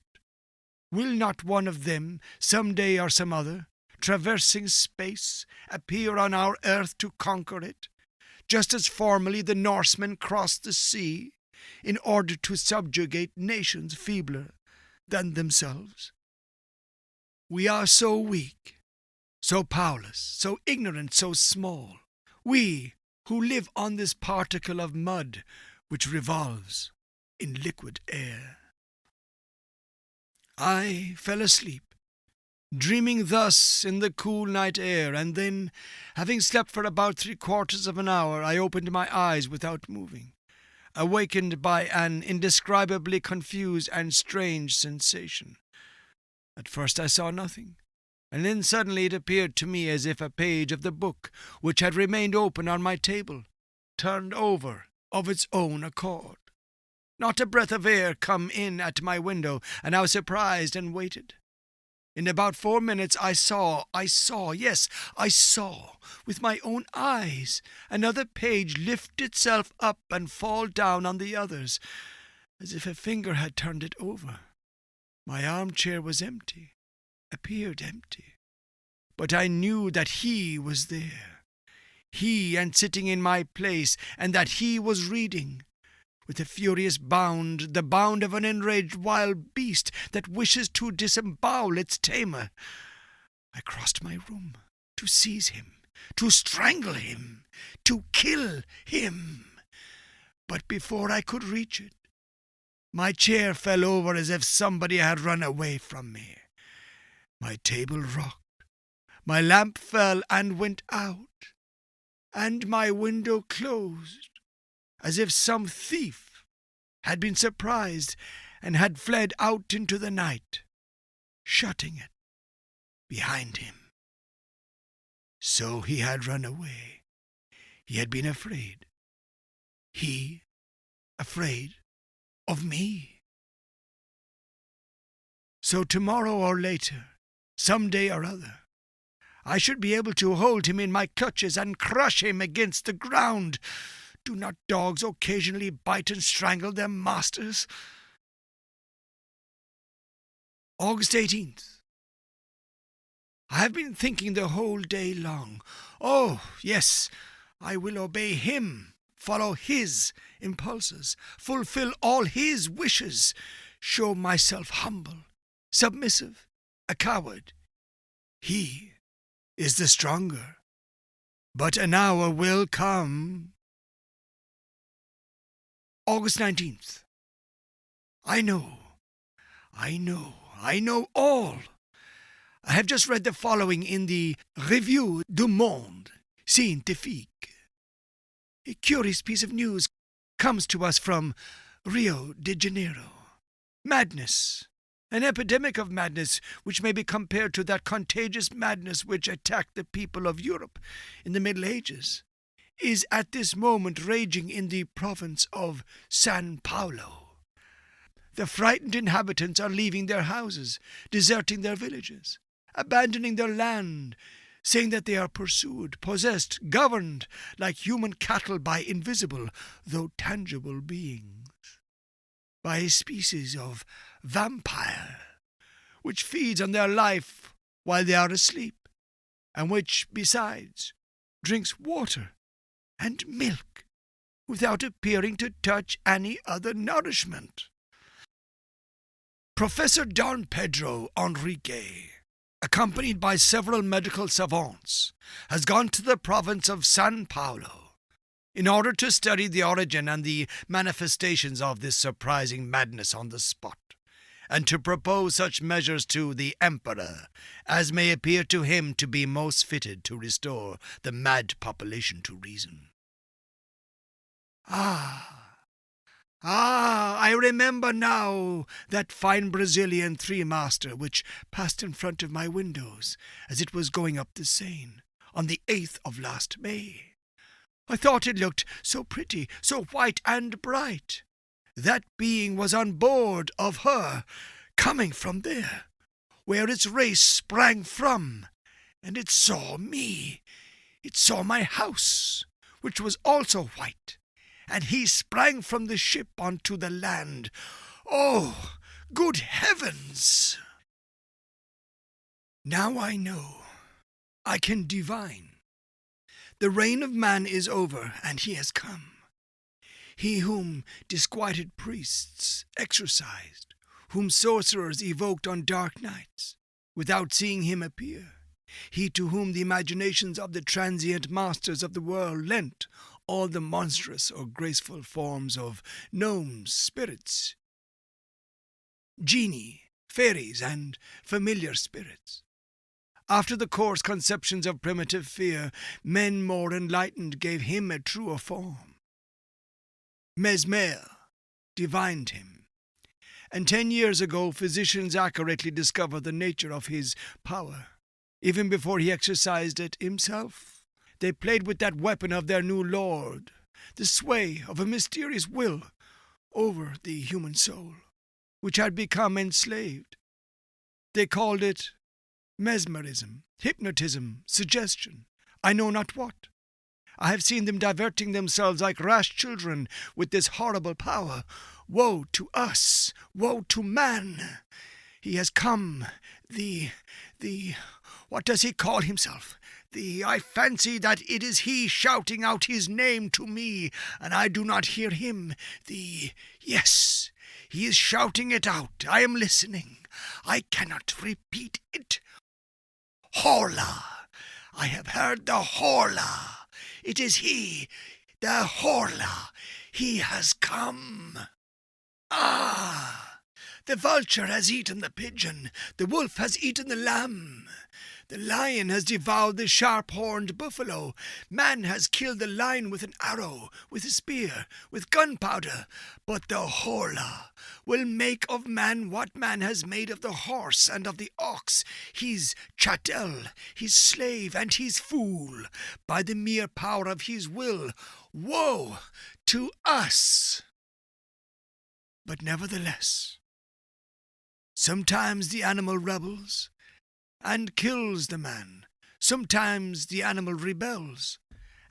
Will not one of them, some day or some other, traversing space, appear on our earth to conquer it, just as formerly the Norsemen crossed the sea in order to subjugate nations feebler than themselves? We are so weak, so powerless, so ignorant, so small, we who live on this particle of mud which revolves in liquid air. I fell asleep, dreaming thus in the cool night air, and then, having slept for about 3/4 of an hour, I opened my eyes without moving, awakened by an indescribably confused and strange sensation. At first I saw nothing, and then suddenly it appeared to me as if a page of the book, which had remained open on my table, turned over of its own accord. Not a breath of air come in at my window, and I was surprised and waited. In about 4 minutes I saw, with my own eyes, another page lift itself up and fall down on the others, as if a finger had turned it over. My armchair was empty, appeared empty, but I knew that he was there, he and sitting in my place, and that he was reading. With a furious bound, the bound of an enraged wild beast that wishes to disembowel its tamer, I crossed my room to seize him, to strangle him, to kill him. But before I could reach it, my chair fell over as if somebody had run away from me. My table rocked, my lamp fell and went out, and my window closed, as if some thief had been surprised and had fled out into the night, shutting it behind him. So he had run away. He had been afraid. He afraid of me. So tomorrow or later, some day or other, I should be able to hold him in my clutches and crush him against the ground. Do not dogs occasionally bite and strangle their masters? August 18th. I have been thinking the whole day long. Oh, yes, I will obey him, follow his impulses, fulfill all his wishes, show myself humble, submissive, a coward. He is the stronger. But an hour will come. August 19th. I know all. I have just read the following in the Revue du Monde Scientifique. A curious piece of news comes to us from Rio de Janeiro. Madness An epidemic of madness which may be compared to that contagious madness which attacked the people of Europe in the Middle Ages, is at this moment raging in the province of San Paulo. The frightened inhabitants are leaving their houses, deserting their villages, abandoning their land, saying that they are pursued, possessed, governed like human cattle by invisible, though tangible beings, by a species of vampire, which feeds on their life while they are asleep, and which, besides, drinks water and milk without appearing to touch any other nourishment. Professor Don Pedro Enrique, accompanied by several medical savants, has gone to the province of San Paulo in order to study the origin and the manifestations of this surprising madness on the spot, and to propose such measures to the emperor as may appear to him to be most fitted to restore the mad population to reason. I remember now that fine Brazilian three-master which passed in front of my windows as it was going up the Seine on the 8th of last May. I thought it looked so pretty, so white and bright. That being was on board of her, coming from there, where its race sprang from, and it saw me. It saw my house, which was also white, and he sprang from the ship onto the land. Oh, good heavens! Now I know. I can divine. The reign of man is over, and he has come. He whom disquieted priests exorcised, whom sorcerers evoked on dark nights, without seeing him appear. He to whom the imaginations of the transient masters of the world lent all the monstrous or graceful forms of gnomes, spirits, genii, fairies, and familiar spirits. After the coarse conceptions of primitive fear, men more enlightened gave him a truer form. Mesmer divined him, and 10 years ago physicians accurately discovered the nature of his power. Even before he exercised it himself, they played with that weapon of their new lord, the sway of a mysterious will over the human soul, which had become enslaved. They called it mesmerism, hypnotism, suggestion, I know not what. I have seen them diverting themselves like rash children with this horrible power. Woe to us! Woe to man! He has come, what does he call himself? I fancy that it is he shouting out his name to me, and I do not hear him. Yes, he is shouting it out. I am listening. I cannot repeat it. Horla! I have heard the Horla. It is he, the Horla. He has come. The vulture has eaten the pigeon. The wolf has eaten the lamb. The lion has devoured the sharp-horned buffalo. Man has killed the lion with an arrow, with a spear, with gunpowder. But the Horla will make of man what man has made of the horse and of the ox, his chattel, his slave, and his fool, by the mere power of his will. Woe to us! But nevertheless, sometimes the animal rebels and kills the man. Sometimes the animal rebels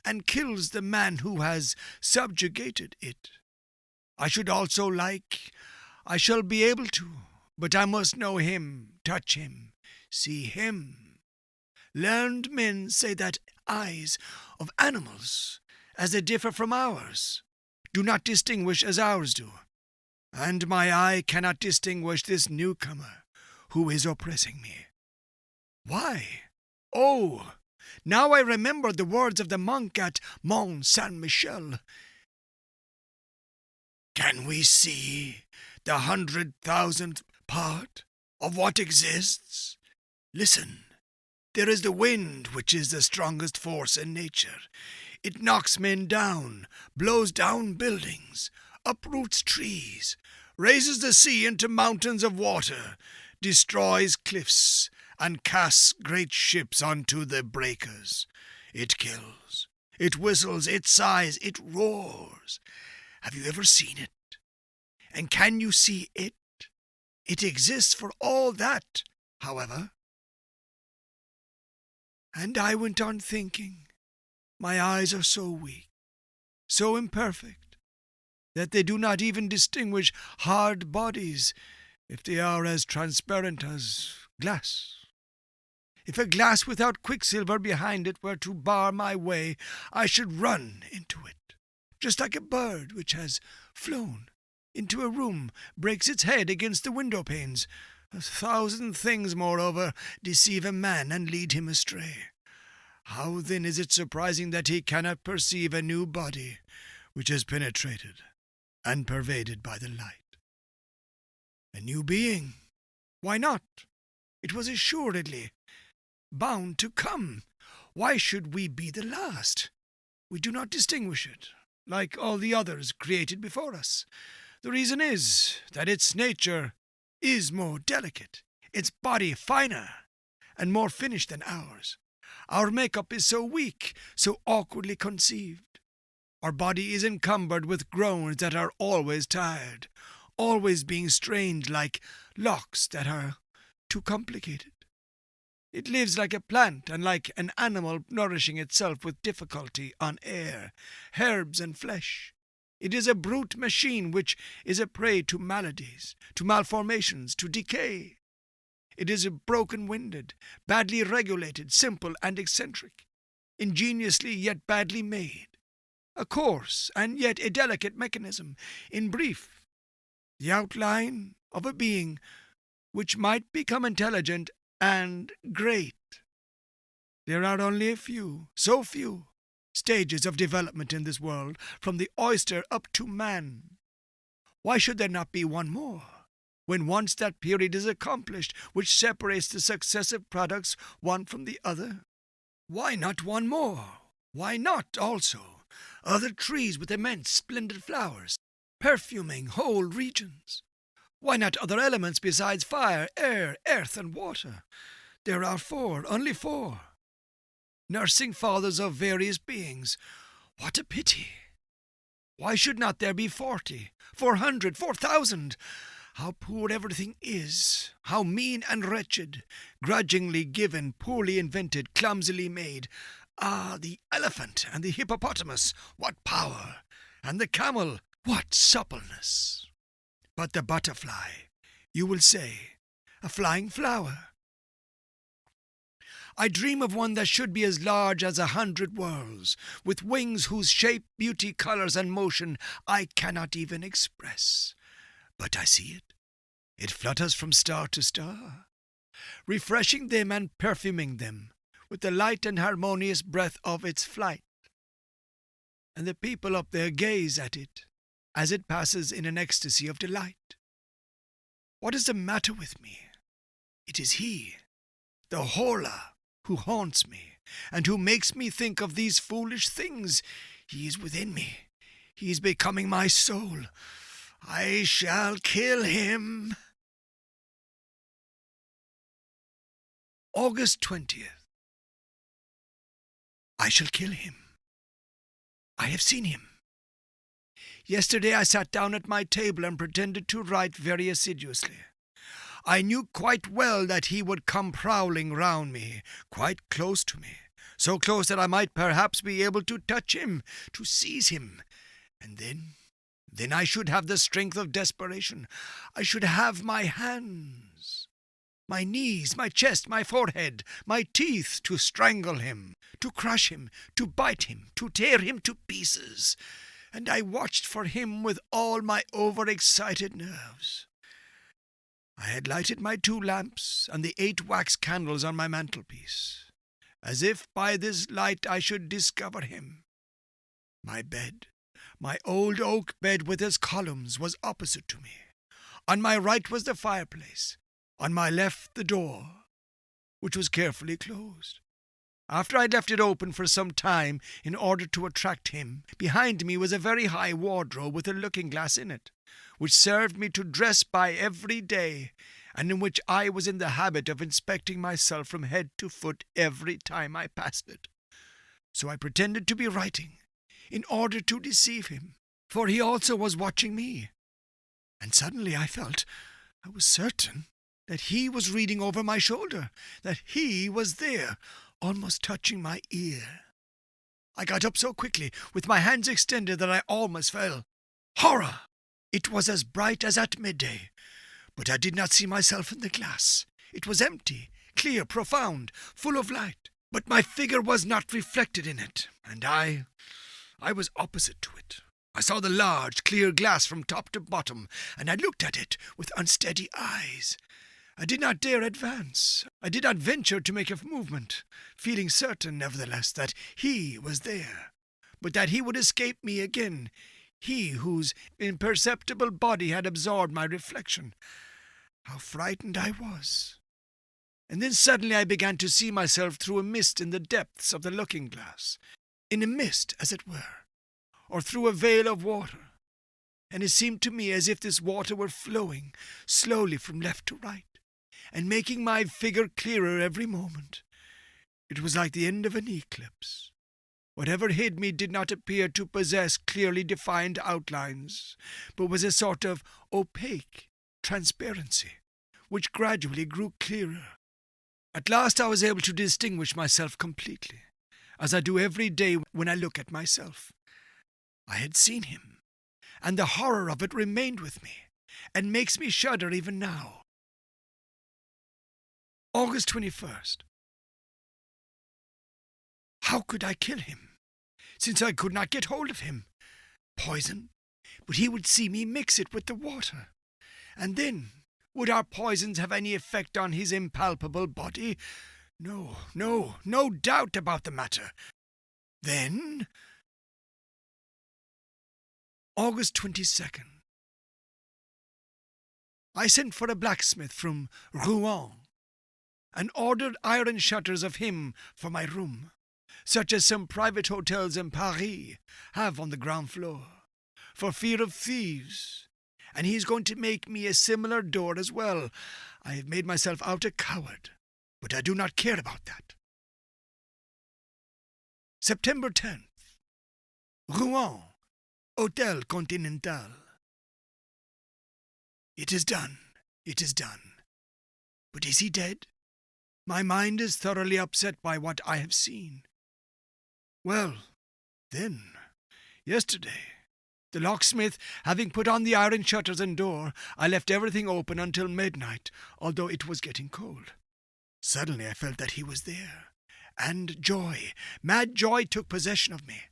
and kills the man who has subjugated it. I should also I shall be able to, but I must know him, touch him, see him. Learned men say that eyes of animals, as they differ from ours, do not distinguish as ours do. And my eye cannot distinguish this newcomer who is oppressing me. Why? Oh, now I remember the words of the monk at Mont Saint-Michel. Can we see the 100,000th part of what exists? Listen, there is the wind, which is the strongest force in nature. It knocks men down, blows down buildings, uproots trees, raises the sea into mountains of water, destroys cliffs, and casts great ships onto the breakers. It kills, it whistles, it sighs, it roars. Have you ever seen it? And can you see it? It exists for all that, however. And I went on thinking, my eyes are so weak, so imperfect, that they do not even distinguish hard bodies if they are as transparent as glass. If a glass without quicksilver behind it were to bar my way, I should run into it, just like a bird which has flown into a room, breaks its head against the window panes. 1,000 things, moreover, deceive a man and lead him astray. How then is it surprising that he cannot perceive a new body which is penetrated and pervaded by the light? A new being? Why not? It was assuredly bound to come. Why should we be the last? We do not distinguish it, like all the others created before us. The reason is that its nature is more delicate, its body finer and more finished than ours. Our makeup is so weak, so awkwardly conceived. Our body is encumbered with groans that are always tired, always being strained like locks that are too complicated. It lives like a plant and like an animal nourishing itself with difficulty on air, herbs and flesh. It is a brute machine which is a prey to maladies, to malformations, to decay. It is a broken-winded, badly regulated, simple and eccentric, ingeniously yet badly made, a coarse and yet a delicate mechanism. In brief, the outline of a being which might become intelligent and great. There are only a few, so few, stages of development in this world, from the oyster up to man. Why should there not be one more, when once that period is accomplished, which separates the successive products one from the other? Why not one more? Why not, also, other trees with immense splendid flowers, perfuming whole regions? Why not other elements besides fire, air, earth, and water? There are 4, only 4. Nursing fathers of various beings. What a pity! Why should not there be 40, 400, 4,000? How poor everything is, how mean and wretched, grudgingly given, poorly invented, clumsily made. Ah, the elephant and the hippopotamus, what power! And the camel, what suppleness! But the butterfly, you will say, a flying flower. I dream of one that should be as large as 100 worlds, with wings whose shape, beauty, colours, and motion I cannot even express. But I see it. It flutters from star to star, refreshing them and perfuming them with the light and harmonious breath of its flight. And the people up there gaze at it as it passes in an ecstasy of delight. What is the matter with me? It is he, the Horla, who haunts me, and who makes me think of these foolish things. He is within me. He is becoming my soul. I shall kill him. August 20th. I shall kill him. I have seen him. Yesterday I sat down at my table and pretended to write very assiduously. I knew quite well that he would come prowling round me, quite close to me, so close that I might perhaps be able to touch him, to seize him. And then I should have the strength of desperation. I should have my hands, my knees, my chest, my forehead, my teeth to strangle him, to crush him, to bite him, to tear him to pieces. And I watched for him with all my overexcited nerves. I had lighted my 2 lamps and the 8 wax candles on my mantelpiece, as if by this light I should discover him. My bed, my old oak bed with its columns, was opposite to me. On my right was the fireplace, on my left the door, which was carefully closed. After I had left it open for some time in order to attract him, behind me was a very high wardrobe with a looking-glass in it. which served me to dress by every day, and in which I was in the habit of inspecting myself from head to foot every time I passed it. So I pretended to be writing, in order to deceive him, for he also was watching me. And suddenly I was certain, that he was reading over my shoulder, that he was there, almost touching my ear. I got up so quickly, with my hands extended, that I almost fell. Horror! It was as bright as at midday, but I did not see myself in the glass. It was empty, clear, profound, full of light, but my figure was not reflected in it, and I was opposite to it. I saw the large, clear glass from top to bottom, and I looked at it with unsteady eyes. I did not dare advance. I did not venture to make a movement, feeling certain, nevertheless, that he was there, but that he would escape me again, he whose imperceptible body had absorbed my reflection. How frightened I was! And then suddenly I began to see myself through a mist in the depths of the looking-glass, in a mist, as it were, or through a veil of water, and it seemed to me as if this water were flowing slowly from left to right, and making my figure clearer every moment. It was like the end of an eclipse. Whatever hid me did not appear to possess clearly defined outlines, but was a sort of opaque transparency, which gradually grew clearer. At last I was able to distinguish myself completely, as I do every day when I look at myself. I had seen him, and the horror of it remained with me, and makes me shudder even now. August 21st. How could I kill him, since I could not get hold of him? Poison? But he would see me mix it with the water. And then, would our poisons have any effect on his impalpable body? No doubt about the matter. Then, August 22nd. I sent for a blacksmith from Rouen, and ordered iron shutters of him for my room, such as some private hotels in Paris have on the ground floor, for fear of thieves, and he is going to make me a similar door as well. I have made myself out a coward, but I do not care about that. September 10th. Rouen, Hôtel Continental. It is done. But is he dead? My mind is thoroughly upset by what I have seen. Well, then, yesterday, the locksmith having put on the iron shutters and door, I left everything open until midnight, although it was getting cold. Suddenly I felt that he was there, and joy, mad joy, took possession of me.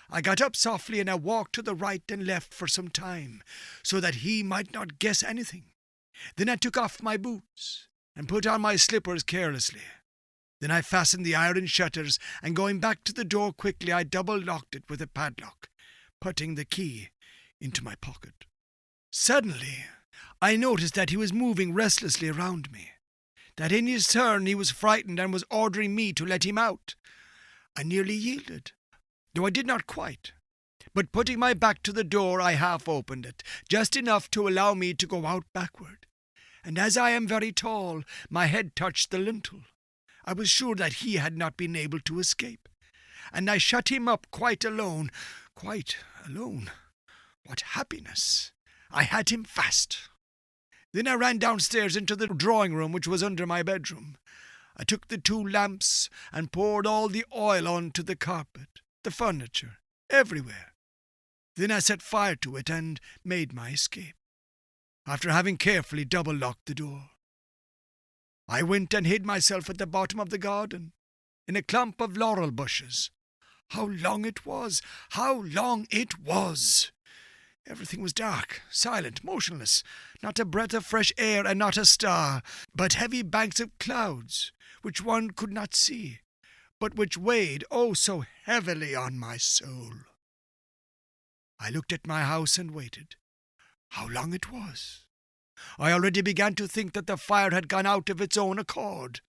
I got up softly, and I walked to the right and left for some time, so that he might not guess anything. Then I took off my boots, and put on my slippers carelessly. Then I fastened the iron shutters, and going back to the door quickly, I double-locked it with a padlock, putting the key into my pocket. Suddenly, I noticed that he was moving restlessly around me, that in his turn he was frightened and was ordering me to let him out. I nearly yielded, though I did not quite, but putting my back to the door, I half opened it, just enough to allow me to go out backward. And as I am very tall, my head touched the lintel. I was sure that he had not been able to escape, and I shut him up quite alone. Quite alone. What happiness! I had him fast. Then I ran downstairs into the drawing-room, which was under my bedroom. I took the 2 lamps and poured all the oil onto the carpet, the furniture, everywhere. Then I set fire to it and made my escape, after having carefully double-locked the door. I went and hid myself at the bottom of the garden, in a clump of laurel bushes. How long it was! How long it was! Everything was dark, silent, motionless, not a breath of fresh air and not a star, but heavy banks of clouds, which one could not see, but which weighed, oh, so heavily on my soul. I looked at my house and waited. How long it was! I already began to think that the fire had gone out of its own accord,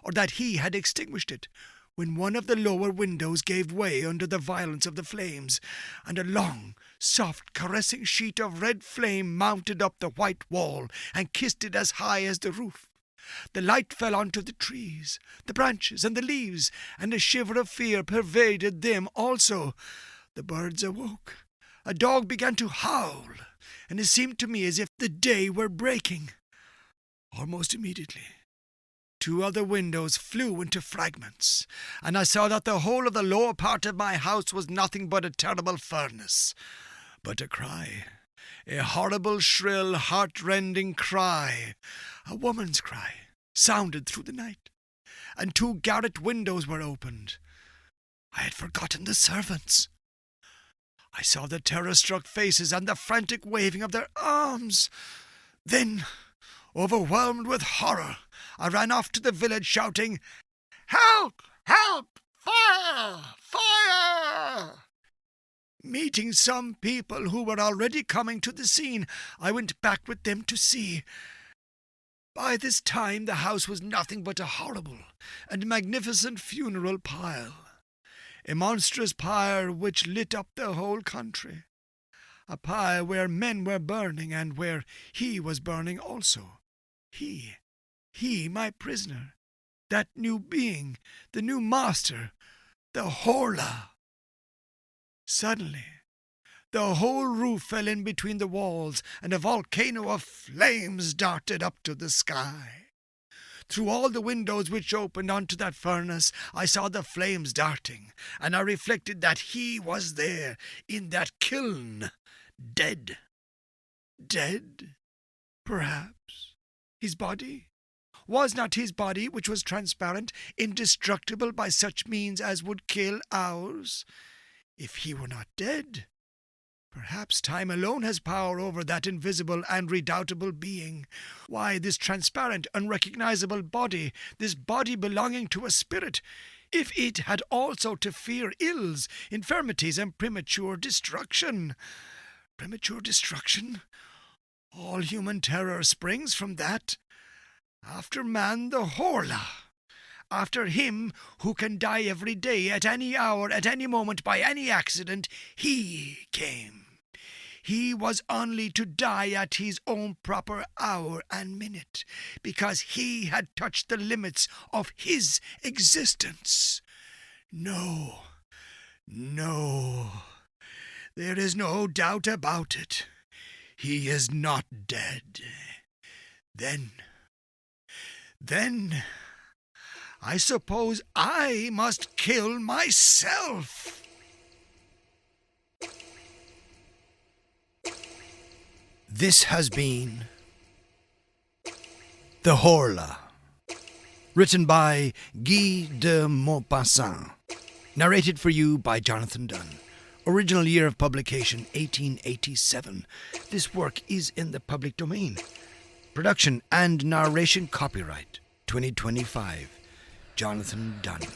or that he had extinguished it, when one of the lower windows gave way under the violence of the flames, and a long, soft, caressing sheet of red flame mounted up the white wall and kissed it as high as the roof. The light fell onto the trees, the branches, and the leaves, and a shiver of fear pervaded them also. The birds awoke. A dog began to howl, and it seemed to me as if the day were breaking. Almost immediately, 2 other windows flew into fragments, and I saw that the whole of the lower part of my house was nothing but a terrible furnace. But a cry, a horrible, shrill, heart-rending cry, a woman's cry, sounded through the night, and 2 garret windows were opened. I had forgotten the servants. I saw the terror-struck faces and the frantic waving of their arms. Then, overwhelmed with horror, I ran off to the village shouting, "Help! Help! Fire! Fire!" Meeting some people who were already coming to the scene, I went back with them to see. By this time the house was nothing but a horrible and magnificent funeral pile, a monstrous pyre which lit up the whole country, a pyre where men were burning and where he was burning also. He, my prisoner, that new being, the new master, the Horla. Suddenly, the whole roof fell in between the walls, and a volcano of flames darted up to the sky. Through all the windows which opened onto that furnace, I saw the flames darting, and I reflected that he was there, in that kiln, dead. Dead? Perhaps. His body? Was not his body, which was transparent, indestructible by such means as would kill ours? If he were not dead, perhaps time alone has power over that invisible and redoubtable being. Why, this transparent, unrecognizable body, this body belonging to a spirit, if it had also to fear ills, infirmities, and premature destruction. Premature destruction? All human terror springs from that. After man, the Horla. After him who can die every day, at any hour, at any moment, by any accident, he came. He was only to die at his own proper hour and minute, because he had touched the limits of his existence. No, there is no doubt about it. He is not dead. Then, I suppose I must kill myself. This has been The Horla, written by Guy de Maupassant, narrated for you by Jonathan Dunne. Original year of publication, 1887. This work is in the public domain. Production and narration copyright, 2025. Jonathan Dunne.